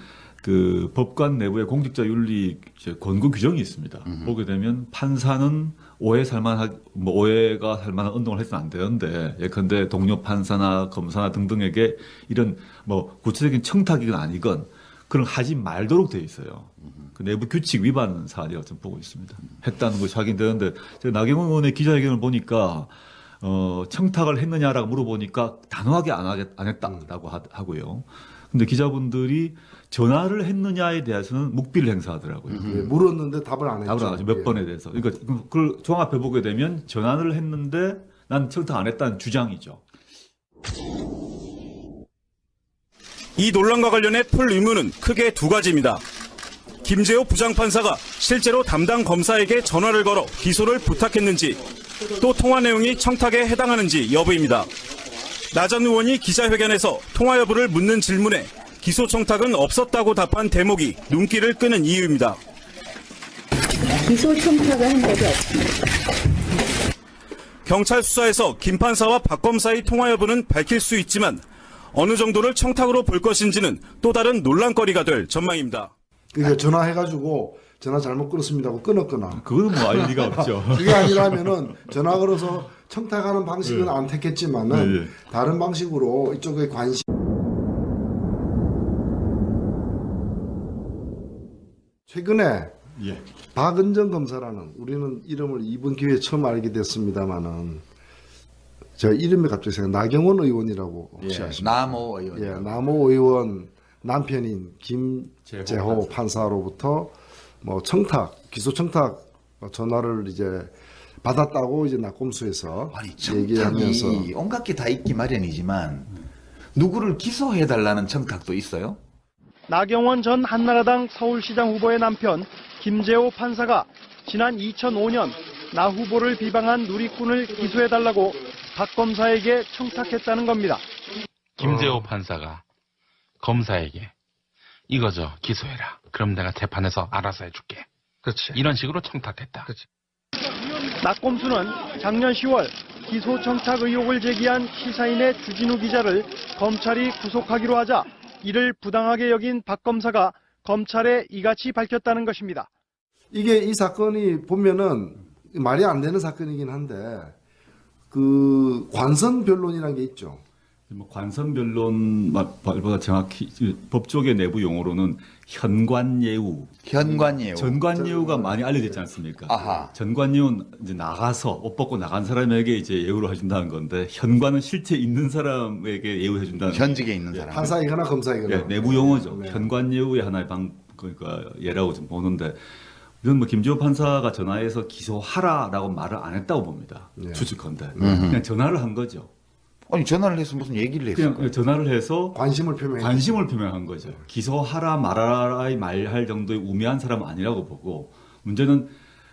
그 법관 내부에 공직자 윤리 권고 규정이 있습니다. 보게 되면 판사는 오해가 살 만한 운동을 해서는 안 되는데 예컨대 동료 판사나 검사나 등등에게 이런 뭐 구체적인 청탁이건 아니건 그런 하지 말도록 되어 있어요. 그 내부 규칙 위반 사례가 좀 보고 있습니다. 했다는 것이 확인되는데 제가 나경원 의원의 기자회견을 보니까 청탁을 했느냐라고 물어보니까 단호하게 안 했다라고 하고요. 근데 기자분들이 전화를 했느냐에 대해서는 묵비를 행사하더라고요. 예, 물었는데 답을 안 했죠. 답을 안 하죠. 몇 예. 번에 대해서. 그러니까 그걸 종합해 보게 되면 전화를 했는데 난 청탁 안 했다는 주장이죠. 이 논란과 관련해 풀 의문은 크게 두 가지입니다. 김재호 부장판사가 실제로 담당 검사에게 전화를 걸어 기소를 부탁했는지 또 통화 내용이 청탁에 해당하는지 여부입니다. 나 전 의원이 기자회견에서 통화 여부를 묻는 질문에 기소 청탁은 없었다고 답한 대목이 눈길을 끄는 이유입니다. 기소 청탁을 한 적이 없습니다. 경찰 수사에서 김 판사와 박 검사의 통화 여부는 밝힐 수 있지만 어느 정도를 청탁으로 볼 것인지는 또 다른 논란거리가 될 전망입니다. 그러니까 전화해가지고 전화 잘못 끊었습니다 하고 끊었거나 그거는 뭐 알 리가 없죠. 그게 아니라면은 전화 걸어서 청탁하는 방식은 안 택했지만은 네, 네. 다른 방식으로 이쪽에 관심 최근에 예. 박은정 검사라는 우리는 이름을 이번 기회에 처음 알게 됐습니다만은 제가 이름이 갑자기 생각 나경원 의원이라고 혹시 아십니까? 남호 의원. 예, 남호 의원 남편인 김재호 판사로부터 뭐 기소 청탁 전화를 이제 받았다고 이제 낙검수에서 아니 얘기하면서 청탁이 온갖 게 다 있기 마련이지만 누구를 기소해달라는 청탁도 있어요? 나경원 전 한나라당 서울시장 후보의 남편 김재호 판사가 지난 2005년 나 후보를 비방한 누리꾼을 기소해달라고 박 검사에게 청탁했다는 겁니다. 김재호 판사가 검사에게 이거죠, 기소해라. 그럼 내가 재판에서 알아서 해줄게. 그렇지. 이런 식으로 청탁했다. 그렇지. 낙검수는 작년 10월 기소 청탁 의혹을 제기한 시사인의 주진우 기자를 검찰이 구속하기로 하자 이를 부당하게 여긴 박 검사가 검찰에 이같이 밝혔다는 것입니다. 이게 이 사건이 보면은 말이 안 되는 사건이긴 한데 그 관선 변론이라는 게 있죠. 뭐 관선 변론 말보다 정확히 법조계 내부 용어로는 현관예우. 전관예우가 많이 알려져 있지 않습니까? 아하. 전관예우는 이제 나가서 옷 벗고 나간 사람에게 이제 예우를 해준다는 건데 현관은 실제 있는 사람에게 예우해준다는. 현직에 있는 사람. 판사이거나 검사이거나. 예, 내부 용어죠. 네. 현관예우의 하나의 그러니까 예라고 좀 보는데 이건 뭐 김재호 판사가 전화해서 기소하라라고 말을 안 했다고 봅니다. 네. 추측컨대 그냥 전화를 한 거죠. 아니 전화를 해서 무슨 얘기를 했어요? 그냥 전화를 해서 관심을 표명한 거죠. 기소하라 말아라의 말할 정도의 우매한 사람은 아니라고 보고 문제는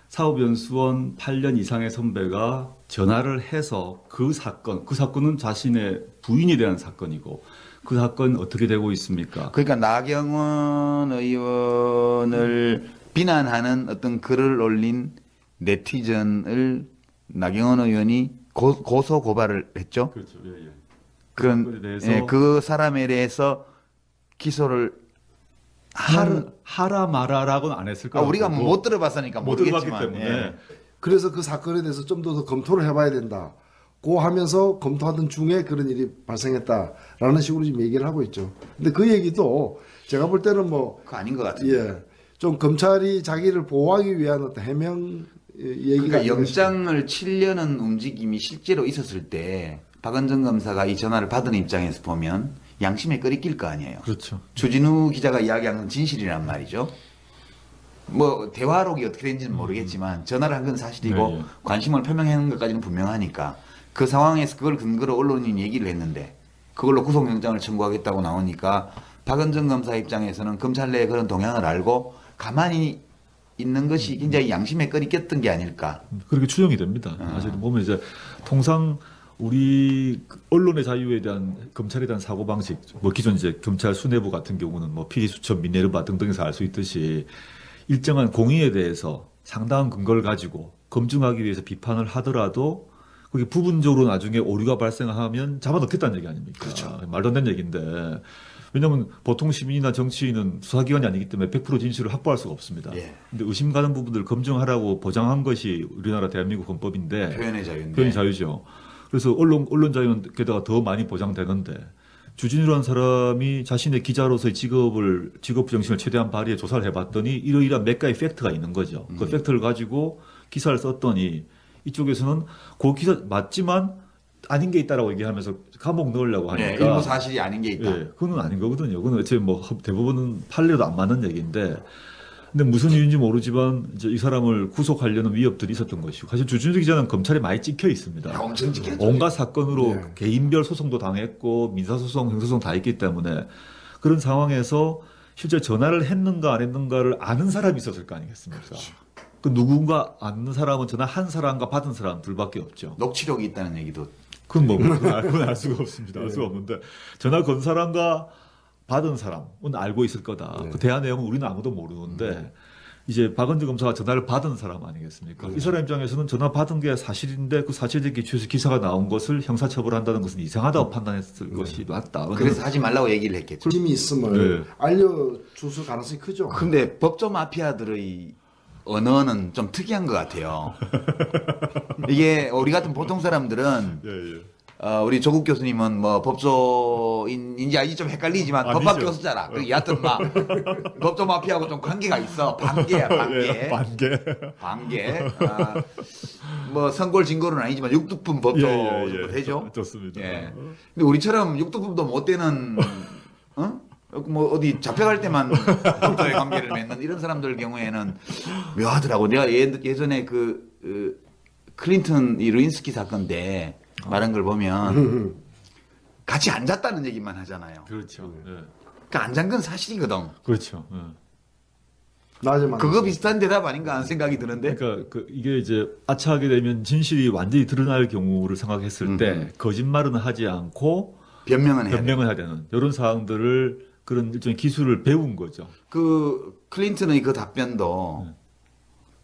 사법연수원 8년 이상의 선배가 전화를 해서 그 사건은 자신의 부인에 대한 사건이고 그 사건 어떻게 되고 있습니까? 그러니까 나경원 의원을 비난하는 어떤 글을 올린 네티즌을 나경원 의원이 고소 고발을 했죠. 그렇죠. 예, 예. 그런 대해서 그 사람에 대해서 기소를 하라 말아라고는 안 했을 거예요. 우리가 못 들어봤으니까 못 들어봤기 모르겠지만. 때문에 예. 그래서 그 사건에 대해서 좀 더 검토를 해봐야 된다. 고 하면서 검토하던 중에 그런 일이 발생했다라는 식으로 지금 얘기를 하고 있죠. 근데 그 얘기도 제가 볼 때는 뭐 그거 아닌 것 같은데. 예, 좀 검찰이 자기를 보호하기 위한 어떤 해명 얘기가 그러니까 영장을 치려는 움직임이 실제로 있었을 때 박은정 검사가 이 전화를 받은 입장에서 보면 양심에 끓이낄 거 아니에요. 그렇죠. 주진우 기자가 이야기한 건 진실이란 말이죠. 뭐 대화록이 어떻게 된지는 모르겠지만 전화를 한 건 사실이고 네, 예. 관심을 표명하는 것까지는 분명하니까 그 상황에서 그걸 근거로 언론인이 얘기를 했는데 그걸로 구속영장을 청구하겠다고 나오니까 박은정 검사 입장에서는 검찰 내에 그런 동향을 알고 가만히 있는 것이 굉장히 양심에 꺼리 꼈던 게 아닐까. 그렇게 추정이 됩니다. 사실 보면 이제 통상 우리 언론의 자유에 대한 검찰에 대한 사고 방식, 뭐 기존 이제 검찰 수뇌부 같은 경우는 뭐 PD 수첩, 미네르바 등등에서 알 수 있듯이 일정한 공의에 대해서 상당한 근거를 가지고 검증하기 위해서 비판을 하더라도 그게 부분적으로 나중에 오류가 발생하면 잡아넣겠다는 얘기 아닙니까? 그렇죠. 말도 안 되는 얘기인데. 왜냐하면 보통 시민이나 정치인은 수사기관이 아니기 때문에 100% 진실을 확보할 수가 없습니다. 예. 근데 의심 가는 부분들을 검증하라고 보장한 것이 우리나라 대한민국 헌법인데 표현의 자유인데. 표현의 자유죠. 그래서 언론 자유는 게다가 더 많이 보장되는데 주진우라는 사람이 자신의 기자로서의 직업 정신을 최대한 발휘해 조사를 해봤더니 이러이러한 몇 가지 팩트가 있는 거죠. 그 팩트를 가지고 기사를 썼더니 이쪽에서는 그 기사 맞지만 아닌 게 있다라고 얘기하면서 감옥 넣으려고 하니까 네, 일부 사실이 아닌 게 있다. 예, 그건 아닌 거거든요. 그건 어차피 뭐 대부분은 판례도 안 맞는 얘기인데, 근데 무슨 이유인지 모르지만 이제 이 사람을 구속하려는 위협들이 있었던 것이고, 사실 주진우 기자는 검찰에 많이 찍혀 있습니다. 엄청 찍혔죠. 온갖 사건으로 네. 개인별 소송도 당했고 민사소송, 형사소송 다 했기 때문에 그런 상황에서 실제 전화를 했는가 안 했는가를 아는 사람이 있었을 거 아니겠습니까? 그렇죠. 그 누군가 아는 사람은 전화 한 사람과 받은 사람 둘밖에 없죠. 녹취록이 있다는 얘기도. 그건 뭐 그건 알 수가 없습니다. 알 수가 없는데 전화 건 사람과 받은 사람은 알고 있을 거다. 네. 그 대화 내용은 우리는 아무도 모르는데 이제 박은정 검사가 전화를 받은 사람 아니겠습니까? 이 사람 입장에서는 전화 받은 게 사실인데 그 사실에 기초해서 기사가 나온 것을 형사처벌한다는 것은 이상하다고 판단했을 것이 맞다. 그래서 하지 말라고 얘기를 했겠죠. 힘이 있음을 네. 알려줄 가능성이 크죠. 근데 법조 마피아들의 언어는 좀 특이한 것 같아요. 이게 우리 같은 보통 사람들은 우리 조국 교수님은 뭐 법조인인지 아닌지 좀 헷갈리지만 아니죠. 법학 교수잖아. 그 여하튼 막 법조 마피아하고 좀 관계가 있어. 반계야, 반계. 반계. 뭐 선골 진골은 아니지만 육두품 법조 정도 되죠. 좋습니다. 예. 근데 우리처럼 육두품도 못 되는 뭐 어디 잡혀갈 때만 법조의 관계를 맺는 이런 사람들 경우에는 묘하더라고. 내가 예전에 그 클린턴 이 루인스키 사건 때 말한 걸 보면 같이 앉았다는 얘기만 하잖아요. 그렇죠. 예. 그러니까 앉은 건 사실이거든. 그렇죠. 예. 낮에만 그거 비슷한 대답 아닌가 하는 생각이 드는데. 그러니까 이게 이제 아차하게 되면 진실이 완전히 드러날 경우를 생각했을 때 거짓말은 하지 않고 변명은 해야 돼. 변명을 해야 되는 이런 사항들을 그런 일종의 기술을 배운 거죠. 그 클린턴의 그 답변도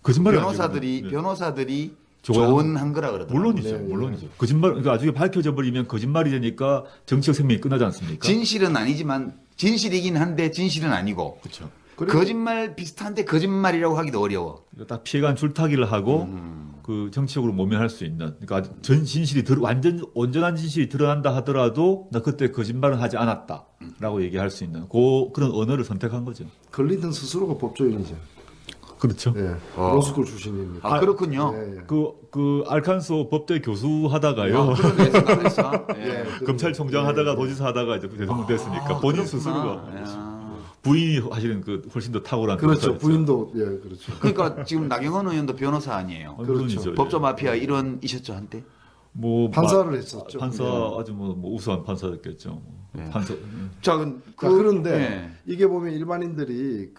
거짓말이 변호사들이 좋아요. 조언한 거라 그러더라고요. 물론이죠. 물론이죠. 거짓말, 그러니까 나중에 밝혀져 버리면 거짓말이 되니까 정치적 생명이 끝나지 않습니까? 진실은 아니지만 진실이긴 한데 진실은 아니고. 그렇죠. 거짓말 비슷한데 거짓말이라고 하기도 어려워. 딱 피해간 줄타기를 하고 그 정치적으로 모면할 수 있는. 그러니까 전 진실이 온전한 진실이 드러난다 하더라도 나 그때 거짓말은 하지 않았다라고 얘기할 수 있는 그런 언어를 선택한 거죠. 클린턴 스스로가 법조인이죠. 그렇죠. 예. 로스쿨 출신입니다. 그렇군요. 예, 예. 그 알칸소 법대 교수 하다가요. 그런 데 생각했어. 예. 검찰총장 하다가 도지사 하다가 이제 대통령 됐으니까 본인 스스로가 부인이 하시는 그 훨씬 더 탁월한 그렇죠. 변호사였죠. 부인도 예, 그렇죠. 그러니까 지금 나경원 의원도 변호사 아니에요. 물론이죠. 법조 예. 마피아 일원이셨죠 한때. 뭐 판사를 했었죠. 판사 예. 아주 뭐 우수한 판사였겠죠. 판사. 자, 그런데 예. 이게 보면 일반인들이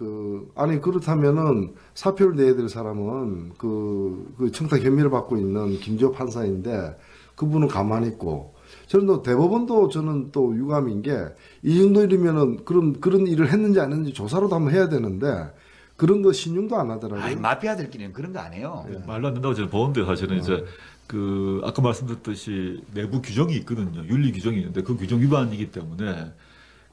아니 그렇다면은 사표를 내야 될 사람은 그 청탁 혐의를 받고 있는 김지호 판사인데 그분은 가만히 있고 저는 또 대법원도 저는 또 유감인 게 이 정도 일이면은 그런 일을 했는지 안 했는지 조사로도 한번 해야 되는데 그런 거 신용도 안 하더라고요. 아니, 마피아들끼리는 그런 거 안 해요. 말도 안 된다고 저는 보는데 사실은 이제 그 아까 말씀드렸듯이 내부 규정이 있거든요. 윤리 규정이 있는데 그 규정 위반이기 때문에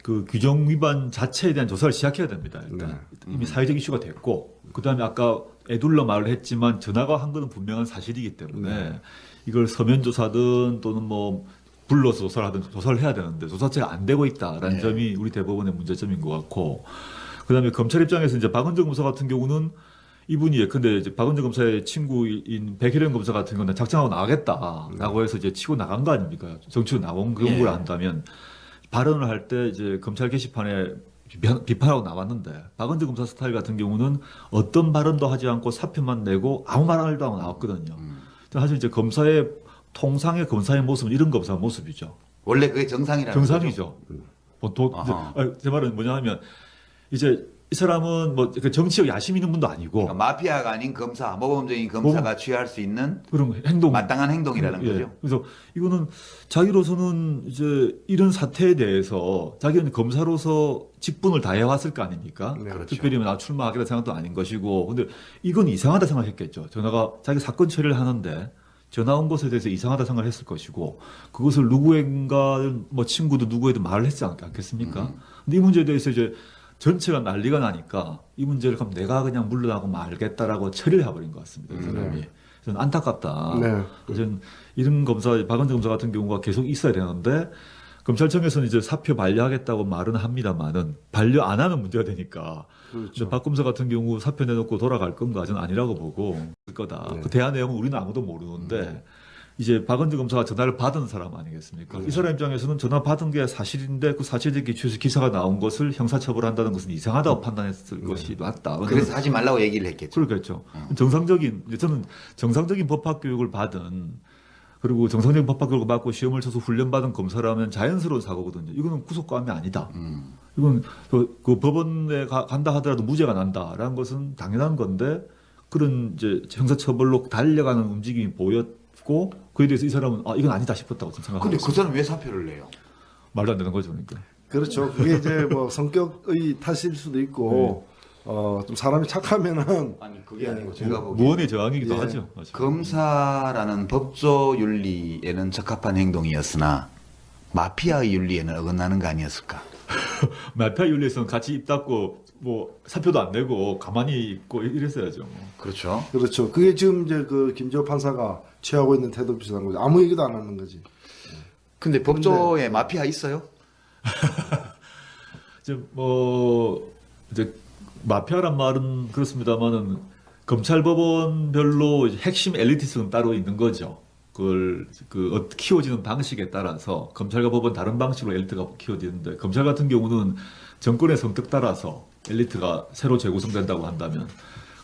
그 규정 위반 자체에 대한 조사를 시작해야 됩니다. 일단 이미 사회적 이슈가 됐고 그다음에 아까 애둘러 말을 했지만 전화가 한 거는 분명한 사실이기 때문에 이걸 서면 조사든 또는 뭐 불러서 조사를 하든 조사를 해야 되는데 조사 자체가 안 되고 있다라는 점이 우리 대법원의 문제점인 것 같고 그다음에 검찰 입장에서 이제 박은정 검사 같은 경우는 이분이 예컨대 이제 박은정 검사의 친구인 백혜련 검사 같은 경우는 작정하고 나가겠다라고 해서 이제 치고 나간 거 아닙니까? 정치로 나온 그런 걸 안다면 발언을 할 때 이제 검찰 게시판에 비판하고 나왔는데 박은재 검사 스타일 같은 경우는 어떤 발언도 하지 않고 사표만 내고 아무 말도 하고 나왔거든요. 사실 이제 검사의 통상의 검사의 모습은 이런 검사 모습이죠. 원래 그게 정상이라는 정상이죠. 보통 제 말은 뭐냐 하면 이제 이 사람은 뭐 정치적 야심 있는 분도 아니고 그러니까 마피아가 아닌 검사, 모범적인 검사가 취할 수 있는 그런 행동, 마땅한 행동이라는 예. 거죠. 그래서 이거는 자기로서는 이제 이런 사태에 대해서 자기는 검사로서 직분을 다해 왔을 거 아닙니까? 네, 그렇죠. 특별히 나 출마하겠다 생각도 아닌 것이고, 근데 이건 이상하다 생각했겠죠. 전화가 자기 사건 처리를 하는데 전화 온 것에 대해서 이상하다 생각했을 것이고, 그것을 누구인가 뭐 친구도 누구에도 말을 했지 않겠습니까? 근데 이 문제에 대해서 이제 전체가 난리가 나니까 이 문제를 그럼 내가 그냥 물러나고 말겠다라고 처리를 해버린 것 같습니다. 이 사람이. 저는 안타깝다. 네. 저는 이런 검사, 박은재 검사 같은 경우가 계속 있어야 되는데 검찰청에서는 이제 사표 반려하겠다고 말은 합니다만은 반려 안 하면 문제가 되니까. 그렇죠. 박 검사 같은 경우 사표 내놓고 돌아갈 건가 저는 아니라고 보고 그 거다. 네. 그 대화 내용은 우리는 아무도 모르는데 이제 박은재 검사가 전화를 받은 사람 아니겠습니까? 이 사람 입장에서는 전화 받은 게 사실인데 그 사실에 기초해서 기사가 나온 것을 형사처벌한다는 것은 이상하다고 판단했을 것이 맞다. 그래서 하지 말라고 얘기를 했겠죠. 그렇겠죠. 정상적인, 저는 정상적인 법학 교육을 받은 그리고 정상적인 법학 교육을 받고 시험을 쳐서 훈련받은 검사라면 자연스러운 사고거든요. 이거는 구속감이 아니다. 이건 그 법원에 간다 하더라도 무죄가 난다라는 것은 당연한 건데 그런 이제 형사처벌로 달려가는 움직임이 보였고 그에 대해서 이 사람은 이건 아니다 싶었다고 저는 생각합니다. 근데 그 사람 왜 사표를 내요? 말도 안 되는 거죠, 그러니까. 그렇죠. 그게 이제 뭐 성격의 탓일 수도 있고, 좀 사람이 착하면은. 아니, 그게 아니고 제가 보기에 무언의 저항이기도 예. 하죠. 맞아요. 검사라는 법조 윤리에는 적합한 행동이었으나 마피아의 윤리에는 어긋나는 거 아니었을까? 마피아 윤리에서는 같이 입 닫고 뭐 사표도 안 내고 가만히 있고 이랬어야죠. 뭐. 그렇죠. 그렇죠. 그게 지금 이제 그 김재호 판사가 취하고 있는 태도 비슷한 거죠. 아무 얘기도 안 하는 거지. 근데 법조에 마피아 있어요? 이제 뭐 이제 마피아란 말은 그렇습니다만은 검찰 법원별로 핵심 엘리트층은 따로 있는 거죠. 그걸 키워지는 방식에 따라서 검찰과 법원 다른 방식으로 엘리트가 키워지는데 검찰 같은 경우는 정권의 성격 따라서 엘리트가 새로 재구성된다고 한다면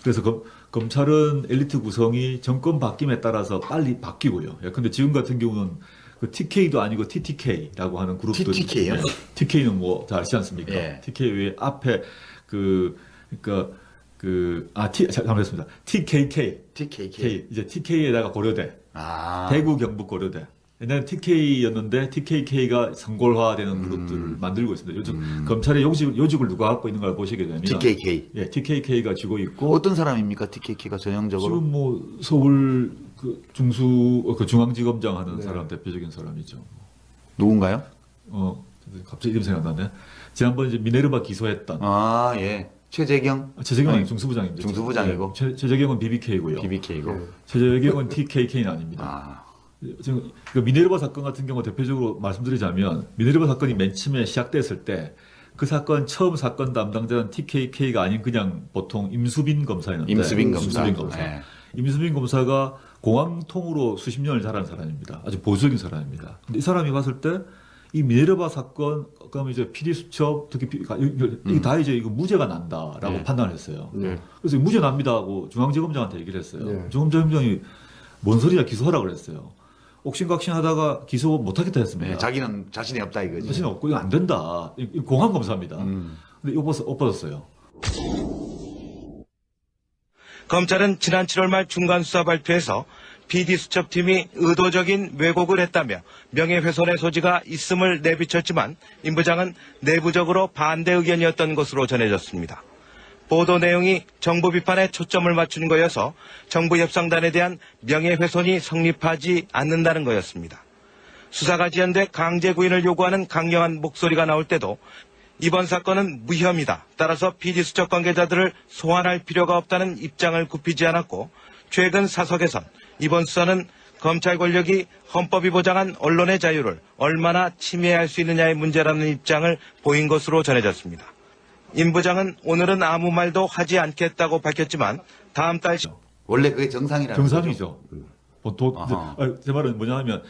그래서 검찰은 엘리트 구성이 정권 바뀜에 따라서 빨리 바뀌고요. 근데 지금 같은 경우는 그 TK도 아니고 TTK라고 하는 그룹도 TTK요? TK는 뭐 잘 아시지 않습니까? 예. TK 외에 앞에 잘못했습니다. TKK. TKK. 이제 TK에다가 고려대. 아. 대구 경북 고려대. 옛날에 TK였는데 TKK가 성골화되는 그룹들을 만들고 있습니다. 요즘 검찰의 요직을 누가 갖고 있는 걸 보시게 되면 TKK. 예, TKK가 쥐고 있고 어떤 사람입니까? TKK가 전형적으로? 지금 뭐 서울 중앙지검장 하는 사람 대표적인 사람이죠. 누군가요? 갑자기 이름 생각나네. 지난번 이제 미네르바 기소했던 아, 예. 최재경? 최재경은 중수부장입니다. 중수부장이고. 최재경은 BBK고요. BBK고. 최재경은 TKK는 아닙니다. 아. 지금 그 미네르바 사건 같은 경우 대표적으로 말씀드리자면 미네르바 사건이 맨 처음에 시작됐을 때 그 사건 처음 사건 담당자는 TKK가 아닌 그냥 보통 임수빈 검사였는데 임수빈 검사. 네. 임수빈 검사가 공항통으로 수십 년을 자란 사람입니다. 아주 보수적인 사람입니다. 근데 이 사람이 봤을 때 이 미네르바 사건, 그다음에 이제 PD 수첩, 특히 이게 다 이제 이거 무죄가 난다라고 판단을 했어요. 그래서 무죄 납니다 하고 중앙지검장한테 얘기를 했어요. 중앙지검장이 뭔 소리야 기소하라 그랬어요. 옥신각신하다가 기소 못하겠다 했습니다. 네, 자기는 자신이 없다 이거지. 자신이 없고 이거 안 된다. 이거 공항 검사입니다. 근데 엎어졌어요. 검찰은 지난 7월 말 중간수사 발표에서 PD수첩팀이 의도적인 왜곡을 했다며 명예훼손의 소지가 있음을 내비쳤지만 임 부장은 내부적으로 반대 의견이었던 것으로 전해졌습니다. 보도 내용이 정부 비판에 초점을 맞춘 거여서 정부 협상단에 대한 명예훼손이 성립하지 않는다는 거였습니다. 수사가 지연돼 강제 구인을 요구하는 강력한 목소리가 나올 때도 이번 사건은 무혐의다. 따라서 PD수첩 관계자들을 소환할 필요가 없다는 입장을 굽히지 않았고 최근 사석에선 이번 수사는 검찰 권력이 헌법이 보장한 언론의 자유를 얼마나 침해할 수 있느냐의 문제라는 입장을 보인 것으로 전해졌습니다. 임 부장은 오늘은 아무 말도 하지 않겠다고 밝혔지만 다음 달 원래 그게 정상이라는 정상이죠. 보통 제 말은 뭐냐 하면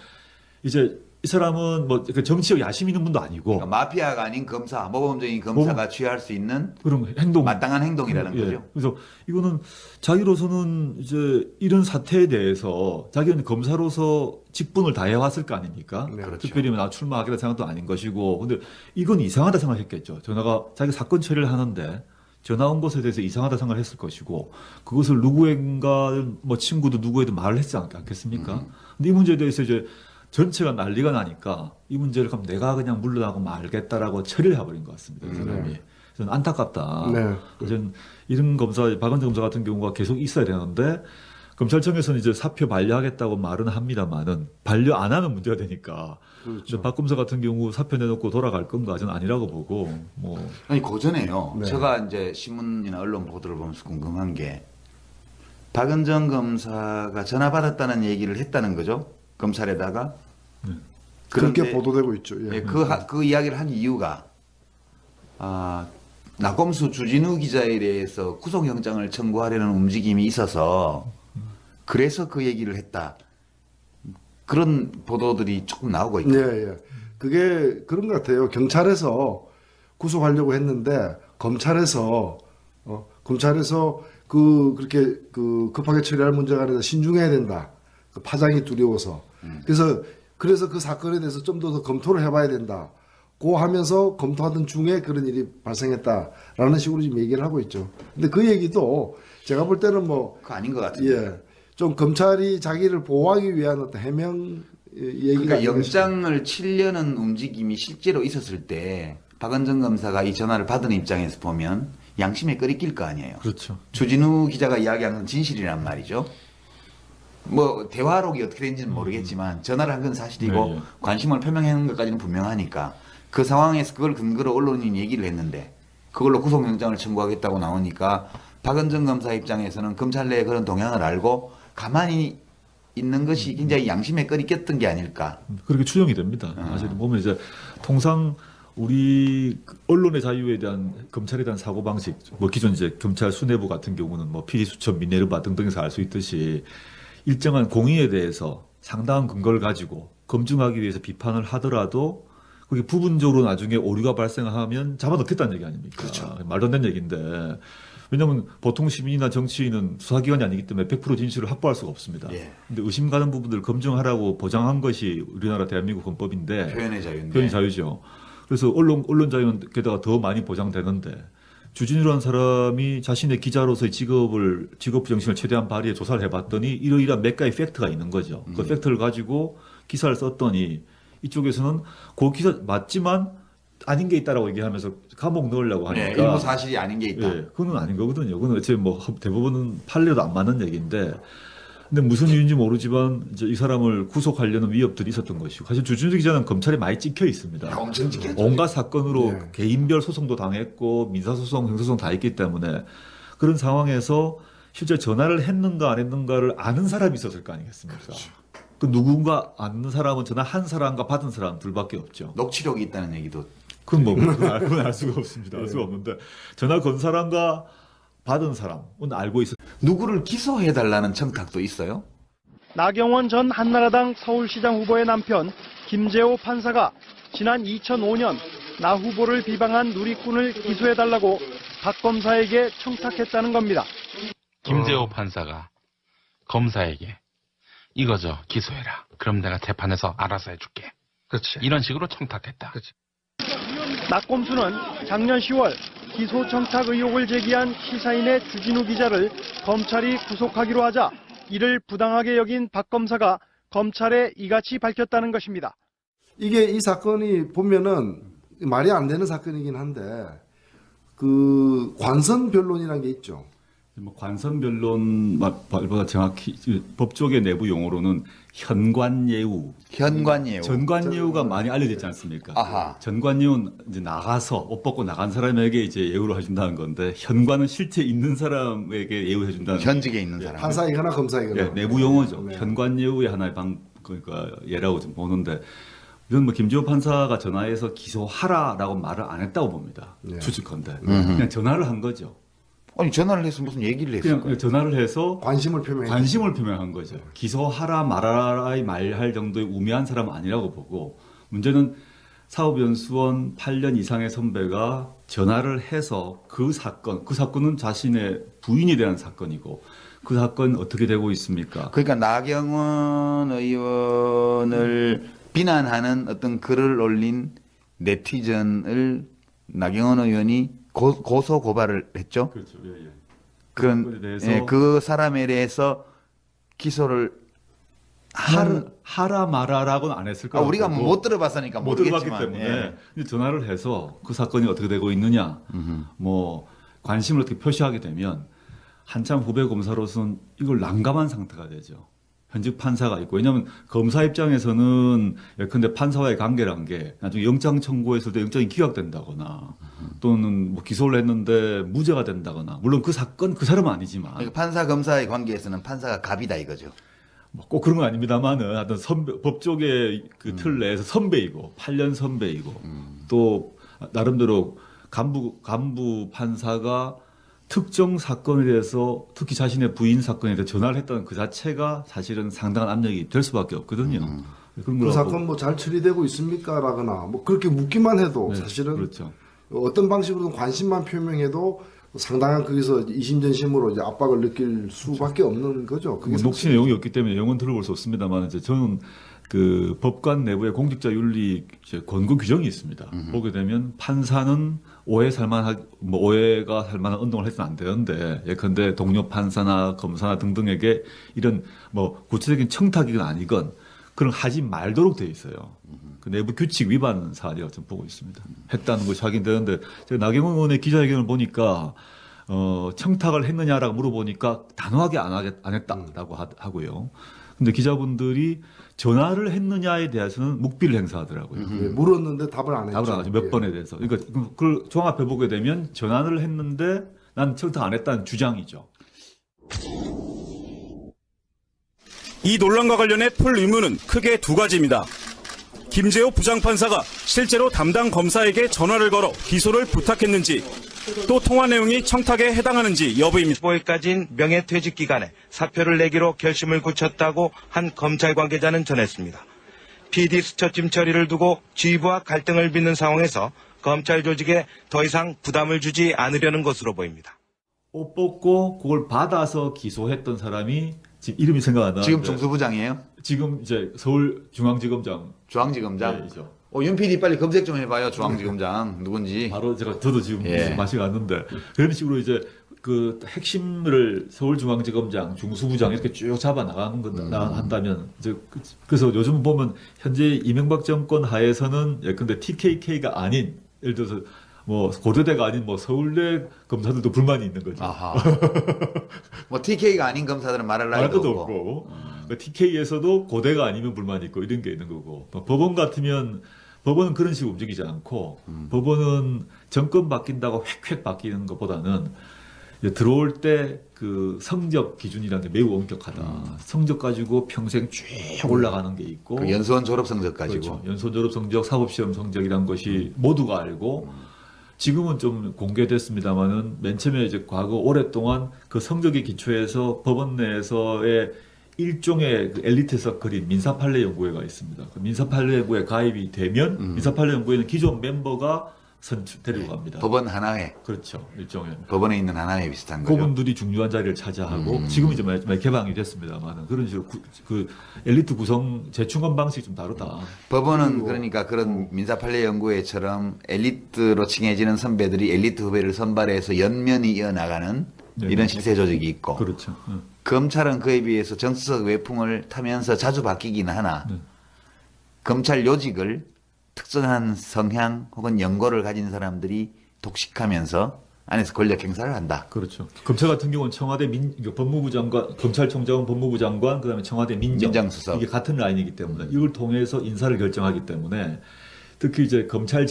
이제 이 사람은 뭐 정치적 야심 있는 분도 아니고 그러니까 마피아가 아닌 검사, 모범적인 검사가 취할 수 있는 그런 행동, 마땅한 행동이라는 예. 거죠. 그래서 이거는 자기로서는 이제 이런 사태에 대해서 자기는 검사로서 직분을 다해 왔을 거 아닙니까? 네, 그렇죠. 특별히 나 출마하겠다 생각도 아닌 것이고, 근데 이건 이상하다 생각했겠죠. 전화가 자기 사건 처리를 하는데 전화 온 것에 대해서 이상하다 생각을 했을 것이고, 그것을 누구인가 뭐 친구도 누구에도 말을 했지 않겠습니까? 근데 이 문제에 대해서 이제 전체가 난리가 나니까 이 문제를 그럼 내가 그냥 물러나고 말겠다라고 처리를 해버린 것 같습니다. 이 사람이. 저는 안타깝다. 네. 저는 이런 검사, 박은정 검사 같은 경우가 계속 있어야 되는데 검찰청에서는 이제 사표 반려하겠다고 말은 합니다만은 반려 안 하는 문제가 되니까. 그렇죠. 박 검사 같은 경우 사표 내놓고 돌아갈 건가 저는 아니라고 보고 뭐. 아니 고전에요. 네. 제가 이제 신문이나 언론 보도를 보면서 궁금한 게 박은정 검사가 전화 받았다는 얘기를 했다는 거죠. 검찰에다가. 그렇게 그런데 보도되고 있죠. 예. 예, 그 이야기를 한 이유가 나꼼수 주진우 기자에 대해서 구속영장을 청구하려는 움직임이 있어서 그래서 그 얘기를 했다. 그런 보도들이 조금 나오고 있죠. 예, 예. 그게 그런 것 같아요. 경찰에서 구속하려고 했는데 검찰에서 그렇게 급하게 처리할 문제가 아니라 신중해야 된다. 그 파장이 두려워서. 그래서 그 사건에 대해서 좀 더 검토를 해봐야 된다. 고 하면서 검토하던 중에 그런 일이 발생했다라는 식으로 지금 얘기를 하고 있죠. 근데 그 얘기도 제가 볼 때는 뭐 그거 아닌 것 같은데. 예, 좀 검찰이 자기를 보호하기 위한 어떤 해명 얘기가 그러니까 아닌가 싶어요. 영장을 치려는 움직임이 실제로 있었을 때 박은정 검사가 이 전화를 받은 입장에서 보면 양심에 끓이 낄 거 아니에요. 그렇죠. 주진우 기자가 이야기한 건 진실이란 말이죠. 뭐 대화록이 어떻게 되는지는 모르겠지만 전화를 한 건 사실이고 네, 네. 관심을 표명하는 것까지는 분명하니까 그 상황에서 그걸 근거로 언론인 얘기를 했는데 그걸로 구속영장을 청구하겠다고 나오니까 박은정 검사 입장에서는 검찰 내에 그런 동향을 알고 가만히 있는 것이 굉장히 양심에 끓이 꼈던 게 아닐까. 그렇게 추정이 됩니다. 사실 보면 이제 통상 우리 언론의 자유에 대한 검찰에 대한 사고 방식, 뭐 기존 이제 검찰 수뇌부 같은 경우는 뭐 피디수첩, 미네르바 등등에서 알 수 있듯이 일정한 공의에 대해서 상당한 근거를 가지고 검증하기 위해서 비판을 하더라도 그게 부분적으로 나중에 오류가 발생하면 잡아넣겠다는 얘기 아닙니까? 그렇죠. 말도 안 되는 얘기인데. 왜냐하면 보통 시민이나 정치인은 수사기관이 아니기 때문에 100% 진실을 확보할 수가 없습니다. 예. 근데 의심 가는 부분들을 검증하라고 보장한 것이 우리나라 대한민국 헌법인데 표현의 자유인데. 표현 자유죠. 그래서 언론 자유는 게다가 더 많이 보장되는데 주진우라는 사람이 자신의 기자로서의 직업 정신을 최대한 발휘해 조사를 해봤더니 이러이러한 몇 가지 팩트가 있는 거죠. 그 팩트를 가지고 기사를 썼더니 이쪽에서는 그 기사 맞지만 아닌 게 있다라고 얘기하면서 감옥 넣으려고 하니까 네, 일부 사실이 아닌 게 있다. 예, 그건 아닌 거거든요. 그건 어차피 뭐 대부분은 판례도 안 맞는 얘기인데, 근데 무슨 이유인지 모르지만 이제 이 사람을 구속하려는 위협들이 있었던 것이고, 사실 주진우 기자는 검찰에 많이 찍혀 있습니다. 엄청 찍혔죠. 온갖 사건으로 네. 개인별 소송도 당했고 민사소송, 형사소송 다 있기 때문에 그런 상황에서 실제 전화를 했는가 안 했는가를 아는 사람이 있었을 거 아니겠습니까? 그 누군가 아는 사람은 전화 한 사람과 받은 사람 둘밖에 없죠. 녹취록이 있다는 얘기도. 그건 뭐 그건 알 수가 없습니다. 알 수가 없는데 전화 건 사람과 받은 사람은 알고 있어. 누구를 기소해달라는 청탁도 있어요? 나경원 전 한나라당 서울시장 후보의 남편 김재호 판사가 지난 2005년 나 후보를 비방한 누리꾼을 기소해달라고 박 검사에게 청탁했다는 겁니다. 김재호 판사가 검사에게 이거죠, 기소해라. 그럼 내가 재판에서 알아서 해줄게. 그렇지. 이런 식으로 청탁했다. 그렇지. 낙검수는 작년 10월 기소 청탁 의혹을 제기한 시사인의 주진우 기자를 검찰이 구속하기로 하자 이를 부당하게 여긴 박 검사가 검찰에 이같이 밝혔다는 것입니다. 이게 이 사건이 보면은 말이 안 되는 사건이긴 한데 그 관선 변론이라는 게 있죠. 뭐 관선 변론 말보다 정확히 법조계 내부 용어로는 현관예우. 현관예우. 전관예우가 많이 알려져 있지 않습니까? 아하. 전관예우는 이제 나가서 옷 벗고 나간 사람에게 이제 예우를 해준다는 건데 현관은 실제 있는 사람에게 예우해준다는. 현직에 있는 사람. 판사이거나 검사이거나. 예, 내부 용어죠. 네. 현관예우의 하나의 그러니까 예라고 좀 보는데 이건 뭐 김재호 판사가 전화해서 기소하라라고 말을 안 했다고 봅니다. 네. 추측컨대 그냥 전화를 한 거죠. 아니 전화를 해서 무슨 얘기를 했을까요? 그냥 전화를 해서 관심을 표명한 거죠. 기소하라 말아라 말할 정도의 우매한 사람은 아니라고 보고, 문제는 사법연수원 8년 이상의 선배가 전화를 해서 그 사건은 자신의 부인에 대한 사건이고, 그 사건 어떻게 되고 있습니까? 그러니까 나경원 의원을 비난하는 어떤 글을 올린 네티즌을 나경원 의원이 고소 고발을 했죠. 그렇죠. 예, 예. 그런 그 사람에 대해서 기소를 하라 말아라고는 안 했을 거예요. 우리가 못 들어봤으니까 못 모르겠지만. 들어봤기 때문에 예. 근데 전화를 해서 그 사건이 어떻게 되고 있느냐, 뭐 관심을 어떻게 표시하게 되면 한참 후배 검사로서는 이걸 난감한 상태가 되죠. 현직 판사가 있고, 왜냐하면 검사 입장에서는 예컨대 판사와의 관계란 게 나중에 영장 청구했을 때 영장이 기각된다거나 또는 뭐 기소를 했는데 무죄가 된다거나, 물론 그 사건 그 사람은 아니지만 그러니까 판사 검사의 관계에서는 판사가 갑이다 이거죠. 뭐 꼭 그런 건 아닙니다만은 하여튼 법조계 그 틀 내에서 선배이고 8년 선배이고 또 나름대로 간부 판사가 특정 사건에 대해서, 특히 자신의 부인 사건에 대해서 전화를 했다는 그 자체가 사실은 상당한 압력이 될 수밖에 없거든요. 그런 그 거라고. 사건 뭐 잘 처리되고 있습니까? 라거나 뭐 그렇게 묻기만 해도 네, 사실은 그렇죠. 어떤 방식으로든 관심만 표명해도 상당한 거기서 이심전심으로 이제 압박을 느낄 수밖에 없는 거죠. 그게 뭐 녹취 내용이 없기 때문에 영은 들어볼 수 없습니다만, 이제 저는 그 법관 내부에 공직자 윤리 권고 규정이 있습니다. 보게 되면 판사는 오해가 살만한 운동을 해서는 안 되는데, 예컨대 동료 판사나 검사나 등등에게 이런 뭐 구체적인 청탁이건 아니건 그런 하지 말도록 되어 있어요. 그 내부 규칙 위반 사례가 좀 보고 있습니다. 했다는 것이 확인되는데, 제가 나경원 의원의 기자회견을 보니까 청탁을 했느냐라고 물어보니까 단호하게 안 했다라고 하고요. 근데 기자분들이 전화를 했느냐에 대해서는 묵비를 행사하더라고요. 네, 물었는데 답을 안 했죠. 답을 안 하죠. 몇 번에 대해서. 그러니까 그걸 종합해 보게 되면 전화를 했는데 난 청탁 안 했다는 주장이죠. 이 논란과 관련해 풀 의문은 크게 두 가지입니다. 김재호 부장판사가 실제로 담당 검사에게 전화를 걸어 기소를 부탁했는지, 또 통화 내용이 청탁에 해당하는지 여부입니다. 15일까지인 명예퇴직 기간에 사표를 내기로 결심을 굳혔다고 한 검찰 관계자는 전했습니다. PD 수첩짐 처리를 두고 지휘부와 갈등을 빚는 상황에서 검찰 조직에 더 이상 부담을 주지 않으려는 것으로 보입니다. 옷 벗고 그걸 받아서 기소했던 사람이 지금 이름이 생각 안 나는데, 지금 중수부장이에요? 지금 이제 서울중앙지검장. 중앙지검장? 네, 윤 PD 빨리 검색 좀 해봐요. 중앙지검장 누군지. 바로 저도 지금 예. 맛이 갔는데, 그런 식으로 이제 그 핵심을 서울중앙지검장, 중수부장 이렇게 쭉 잡아 나가는 한다면, 이제 그래서 요즘 보면 현재 이명박 정권 하에서는 예컨대 TKK가 아닌, 예를 들어서 뭐 고려대가 아닌 뭐 서울대 검사들도 불만이 있는 거죠. 아하. 뭐 TK가 아닌 검사들은 말할 말할 나위도 것도 없고. 없고, TK에서도 고대가 아니면 불만이 있고 이런 게 있는 거고, 법원 같으면 법원은 그런 식으로 움직이지 않고, 법원은 정권 바뀐다고 획획 바뀌는 것보다는 이제 들어올 때 그 성적 기준이라는 게 매우 엄격하다. 성적 가지고 평생 쭉 올라가는 게 있고, 그 연수원 졸업 성적 가지고. 그렇죠. 연수원 졸업 성적, 사법시험 성적이란 것이 모두가 알고, 지금은 좀 공개됐습니다만은 맨 처음에 이제 과거 오랫동안 그 성적의 기초에서 법원 내에서의 일종의 그 엘리트 서클인 민사판례 연구회가 있습니다. 그 민사판례 연구회 가입이 되면 민사판례 연구회는 기존 멤버가 데리고 갑니다. 법원 하나회. 그렇죠. 일종의. 법원에 있는 하나회 비슷한 거죠. 그분들이 중요한 자리를 차지하고, 지금 이제 많이 개방이 됐습니다만 그런 식으로 그 엘리트 구성 재충원 방식이 좀 다르다. 법원은 그러니까 그런 민사판례연구회처럼 엘리트로 칭해지는 선배들이 엘리트 후배를 선발해서 연면이 이어나가는 네. 이런 실세 조직이 있고, 그렇죠. 검찰은 그에 비해서 정치적 외풍을 타면서 자주 바뀌기는 하나, 네. 검찰 요직을 특정한 성향 혹은 연고를 가진 사람들이 독식하면서 안에서 권력 행사를 한다. 그렇죠. 검찰 같은 경우는 청와대 법무부 장관, 검찰총장은 법무부 장관, 그다음에 청와대 민정수석. 이게 같은 라인이기 때문에 이걸 통해서 인사를 결정하기 때문에, 특히 이제 검찰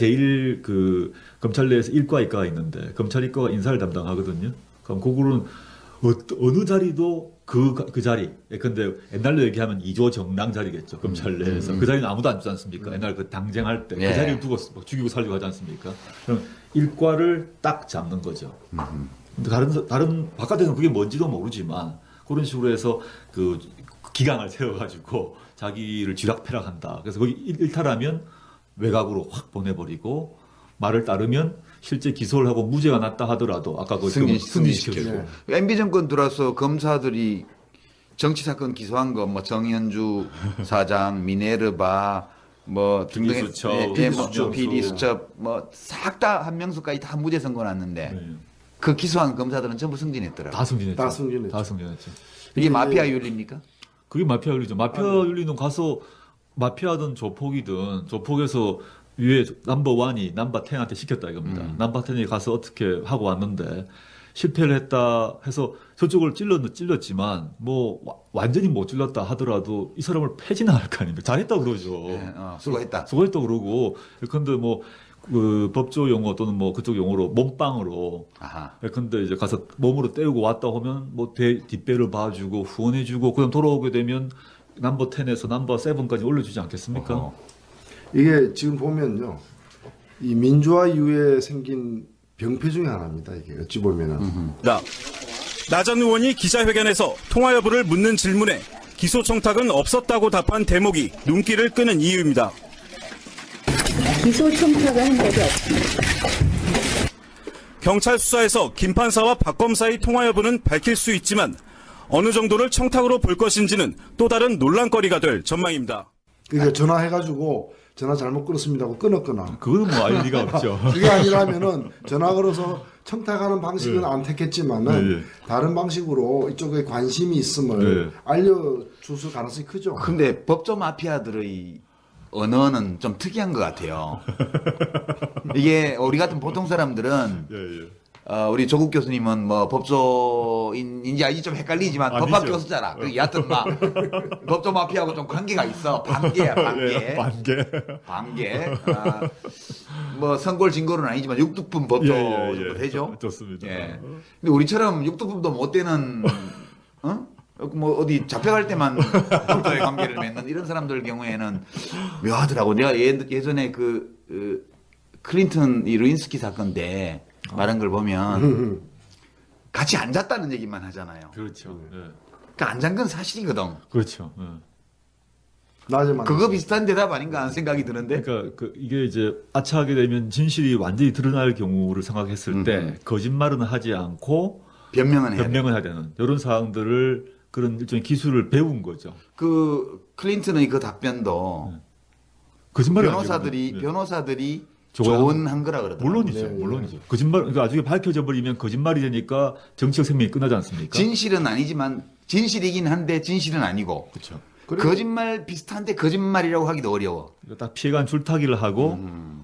검찰 내에서 일과 이과가 있는데 검찰 이과가 인사를 담당하거든요. 그럼 그거는 어느 자리도 그 자리, 근데 옛날로 얘기하면 2조 정당 자리겠죠. 검찰 내에서. 그 자리는 아무도 안 주지 않습니까? 옛날 그 당쟁할 때. 예. 그 자리를 두고 죽이고 살리고 하지 않습니까? 그럼 일과를 딱 잡는 거죠. 근데 다른 바깥에서는 그게 뭔지도 모르지만 그런 식으로 해서 그 기강을 세워가지고 자기를 쥐락펴락한다. 그래서 거기 일탈하면 외곽으로 확 보내버리고 말을 따르면 실제 기소를 하고 무죄가 났다 하더라도 아까 그 승진시켜주고. MB 정권 들어서 검사들이 정치 사건 기소한 거 뭐 정현주 사장, 미네르바 뭐 등등의 비리수첩, 비리수첩 뭐 싹 다 한 명수까지 다 무죄 선고 났는데 네. 그 기소한 검사들은 전부 승진했더라고요. 다 승진했죠. 다 승진했죠. 이게 마피아 윤리입니까? 그게 마피아 윤리죠. 마피아 윤리는 가서 마피아든 조폭에서 위에 넘버1이 넘버10한테 시켰다 이겁니다. 넘버10이 가서 어떻게 하고 왔는데 실패를 했다 해서 저쪽을 찔렀지만 뭐 완전히 못 찔렀다 하더라도 이 사람을 폐지나 할 거 아닙니까? 잘했다 그러죠. 네, 수고했다. 수고했다 그러고 근데 뭐 그 법조 용어 또는 뭐 그쪽 용어로 몸빵으로 아하. 근데 이제 가서 몸으로 때우고 왔다 하면 뭐 뒷배를 봐주고 후원해주고 그다음 돌아오게 되면 넘버 10에서 넘버 7까지 올려주지 않겠습니까? 어허. 이게 지금 보면요, 이 민주화 이후에 생긴 병폐 중에 하나입니다. 이게 어찌 보면은. 나전 의원이 기자회견에서 통화 여부를 묻는 질문에 기소 청탁은 없었다고 답한 대목이 눈길을 끄는 이유입니다. 기소 청탁을 한 적이 없습니다. 경찰 수사에서 김 판사와 박 검사의 통화 여부는 밝힐 수 있지만 어느 정도를 청탁으로 볼 것인지는 또 다른 논란거리가 될 전망입니다. 그러니까 전화해가지고 전화 잘못 끊었습니다 하고 끊었거나. 그거는 뭐 알 리가 없죠. 그게 아니라면은 전화 걸어서 청탁하는 방식은 안 택했지만은 네. 다른 방식으로 이쪽에 관심이 있음을 네. 알려줄 가능성이 크죠. 근데 법조 마피아들의 언어는 좀 특이한 것 같아요. 이게 우리 같은 보통 사람들은 우리 조국 교수님은 뭐 법조인인지 아닌지 좀 헷갈리지만 아니죠. 법학 교수잖아. 그 여하튼 막 법조 마피아하고 좀 관계가 있어. 반계야, 반계. 반계. 뭐 선골 진골은 아니지만 육두품 법조 정도 되죠. 좋습니다. 예. 근데 우리처럼 육두품도 못 되는 뭐 어디 잡혀갈 때만 법조의 관계를 맺는 이런 사람들 경우에는 묘하더라고. 내가 예전에 그 클린턴 이 루인스키 사건 때 말한 걸 보면 같이 앉았다는 얘기만 하잖아요. 그렇죠. 그러니까 안 잔 건 사실이거든. 그렇죠. 낮에만 그거 비슷한 대답 아닌가 하는 생각이 드는데. 그러니까 이게 이제 아차하게 되면 진실이 완전히 드러날 경우를 생각했을 때 거짓말은 하지 않고 변명은 해야 돼. 해야 되는 이런 사항들을 그런 일종의 기술을 배운 거죠. 그 클린턴의 그 답변도 거짓말을 변호사들이 조언한 거라 그러더라고요. 물론이죠. 물론이죠. 거짓말, 그러니까 나중에 밝혀져 버리면 거짓말이 되니까 정치적 생명이 끝나지 않습니까? 진실은 아니지만 진실이긴 한데 진실은 아니고. 그렇죠. 거짓말 비슷한데 거짓말이라고 하기도 어려워. 그러니까 딱 피해간 줄타기를 하고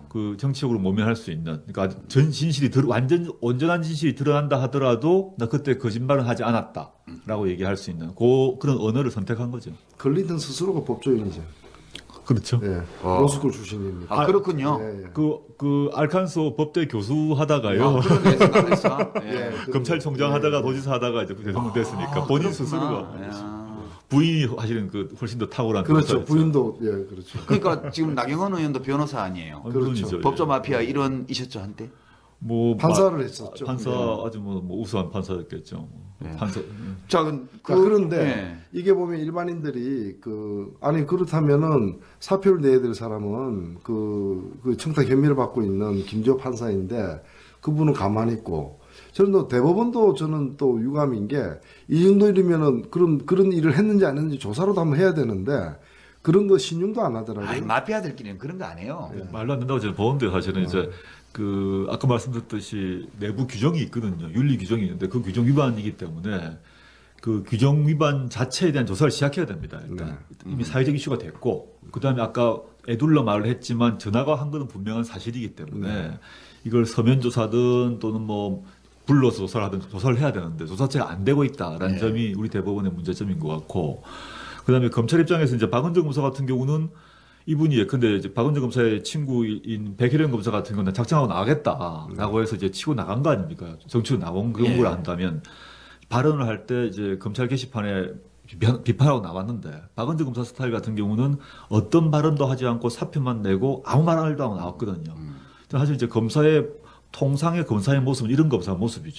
그 정치적으로 모면할 수 있는. 그러니까 전 진실이 온전한 진실이 드러난다 하더라도 나 그때 거짓말은 하지 않았다라고 얘기할 수 있는 그런 언어를 선택한 거죠. 클린턴 스스로가 법조인이죠. 그렇죠. 예. 로스쿨 출신입니다. 그렇군요. 예, 예. 그 알칸소 법대 교수 하다가요. 그러네, 생각했어. 예. 검찰총장 하다가 도지사 하다가 이제 대통령 됐으니까 본인 스스로가 부인이 사실은 그 훨씬 더 탁월한 그렇죠. 변호사였죠. 부인도 예, 그렇죠. 그러니까 지금 나경원 의원도 변호사 아니에요. 물론이죠. 법조 마피아 일원이셨죠 한때? 뭐 판사를 했었죠. 판사 아주 뭐 우수한 판사였겠죠. 판사. 자, 그런데 예. 이게 보면 일반인들이 아니 그렇다면은 사표를 내야 될 사람은 그 청탁 혐의를 받고 있는 김재호 판사인데 그분은 가만히 있고 저는 또 대법원도 저는 또 유감인 게 이 정도 일이면은 그런 일을 했는지 안 했는지 조사로도 한번 해야 되는데 그런 거 신용도 안 하더라고요. 아니, 마피아들끼리는 그런 거 안 해요. 말로 안 된다고 저는 보는데 사실은 이제 그 아까 말씀드렸듯이 내부 규정이 있거든요. 윤리 규정이 있는데 그 규정 위반이기 때문에 그 규정 위반 자체에 대한 조사를 시작해야 됩니다. 일단 이미 사회적 이슈가 됐고 그다음에 아까 애둘러 말을 했지만 전화가 한 것은 분명한 사실이기 때문에 이걸 서면 조사든 또는 뭐 불러서 조사를 하든 조사를 해야 되는데 조사 자체가 안 되고 있다라는 점이 우리 대법원의 문제점인 것 같고 그다음에 검찰 입장에서 이제 박은정 검사 같은 경우는 이분이 근데 이제 박은정 검사의 친구인 백혜련 검사 같은 경우는 작정하고 나가겠다라고 해서 이제 치고 나간 거 아닙니까? 정치로 나온 경우를 한다면 발언을 할 때 이제 검찰 게시판에 비판하고 나왔는데 박은정 검사 스타일 같은 경우는 어떤 발언도 하지 않고 사표만 내고 아무 말도 하고 나왔거든요. 사실 이제 검사의 통상의 검사의 모습은 이런 검사 모습이죠.